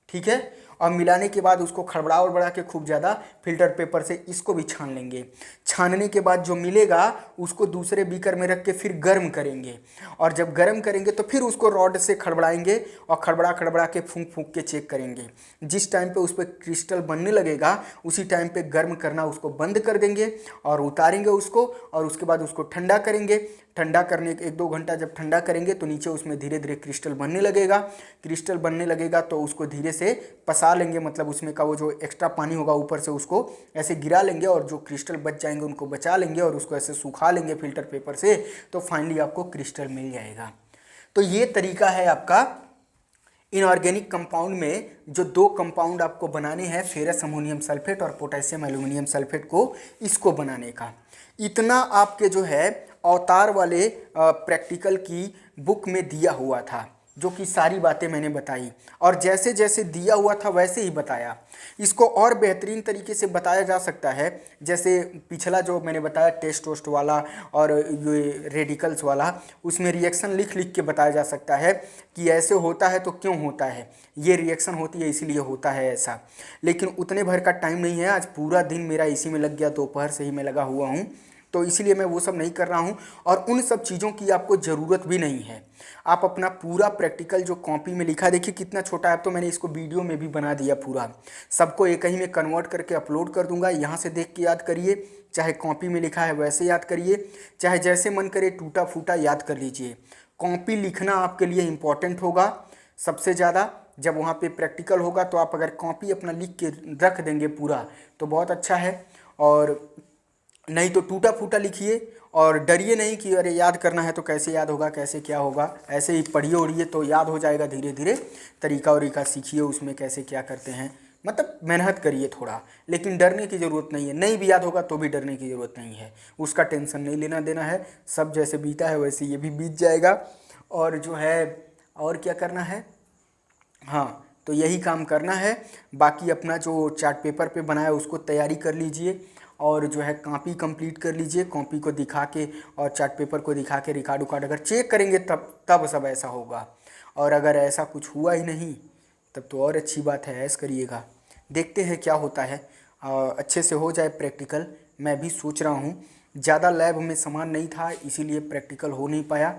[SPEAKER 1] ठीक है। और मिलाने के बाद उसको खड़बड़ा के खूब ज़्यादा फिल्टर पेपर से इसको भी छान लेंगे। छानने के बाद जो मिलेगा उसको दूसरे बीकर में रख के फिर गर्म करेंगे, और जब गर्म करेंगे तो फिर उसको रॉड से खड़बड़ाएंगे, और खड़बड़ा के फूंक के चेक करेंगे। जिस टाइम पे उस पर क्रिस्टल बनने लगेगा उसी टाइम पे गर्म करना उसको बंद कर देंगे, और उतारेंगे उसको, और उसके बाद उसको ठंडा करेंगे। ठंडा करने 1-2 घंटा जब ठंडा करेंगे तो नीचे उसमें धीरे धीरे क्रिस्टल बनने लगेगा। क्रिस्टल बनने लगेगा तो उसको धीरे से पसा लेंगे, मतलब उसमें का वो जो एक्स्ट्रा पानी होगा ऊपर से उसको ऐसे गिरा लेंगे, और जो क्रिस्टल बच जाएंगे उनको बचा लेंगे, और उसको ऐसे सुखा लेंगे फिल्टर पेपर से, तो फाइनली आपको क्रिस्टल मिल जाएगा। तो ये तरीका है आपका इनऑर्गेनिक कंपाउंड में जो 2 कंपाउंड आपको बनाने हैं, फेरस अमोनियम सल्फेट और पोटेशियम एल्यूमिनियम सल्फेट को, इसको बनाने का। इतना आपके जो है अवतार वाले प्रैक्टिकल की बुक में दिया हुआ था, जो कि सारी बातें मैंने बताई, और जैसे जैसे दिया हुआ था वैसे ही बताया। इसको और बेहतरीन तरीके से बताया जा सकता है, जैसे पिछला जो मैंने बताया टेस्ट वोस्ट वाला और ये रेडिकल्स वाला, उसमें रिएक्शन लिख लिख के बताया जा सकता है कि ऐसे होता है तो क्यों होता है, ये रिएक्शन होती है इसलिए होता है ऐसा। लेकिन उतने भर का टाइम नहीं है, आज पूरा दिन मेरा इसी में लग गया, दोपहर से ही मैं लगा हुआ हूँ, तो इसीलिए मैं वो सब नहीं कर रहा हूँ, और उन सब चीज़ों की आपको ज़रूरत भी नहीं है। आप अपना पूरा प्रैक्टिकल जो कॉपी में लिखा, देखिए कितना छोटा है, अब तो मैंने इसको वीडियो में भी बना दिया पूरा, सबको एक ही में कन्वर्ट करके अपलोड कर दूंगा। यहाँ से देख के याद करिए, चाहे कॉपी में लिखा है वैसे याद करिए, चाहे जैसे मन करे टूटा फूटा याद कर लीजिए। कॉपी लिखना आपके लिए इम्पॉर्टेंट होगा सबसे ज़्यादा। जब वहाँ पे प्रैक्टिकल होगा तो आप अगर कॉपी अपना लिख के रख देंगे पूरा तो बहुत अच्छा है, और नहीं तो टूटा फूटा लिखिए, और डरिए नहीं कि अरे याद करना है तो कैसे याद होगा, कैसे क्या होगा। ऐसे ही पढ़िए उड़िए तो याद हो जाएगा धीरे धीरे। तरीका वरीका सीखिए उसमें कैसे क्या करते हैं, मतलब मेहनत करिए थोड़ा, लेकिन डरने की ज़रूरत नहीं है। नहीं भी याद होगा तो भी डरने की ज़रूरत नहीं है, उसका टेंशन नहीं लेना देना है। सब जैसे बीता है वैसे ये भी बीत जाएगा। और जो है और क्या करना है, हाँ तो यही काम करना है। बाकी अपना जो चार्ट पेपर पे बनाया उसको तैयारी कर लीजिए, और जो है कॉपी कंप्लीट कर लीजिए। कॉपी को दिखा के और चार्ट पेपर को दिखा के रिकॉर्ड उकार्ड अगर चेक करेंगे तब सब ऐसा होगा, और अगर ऐसा कुछ हुआ ही नहीं तब तो और अच्छी बात है, ऐसा करिएगा। देखते हैं क्या होता है, अच्छे से हो जाए प्रैक्टिकल। मैं भी सोच रहा हूँ, ज़्यादा लैब में सामान नहीं था इसीलिए प्रैक्टिकल हो नहीं पाया।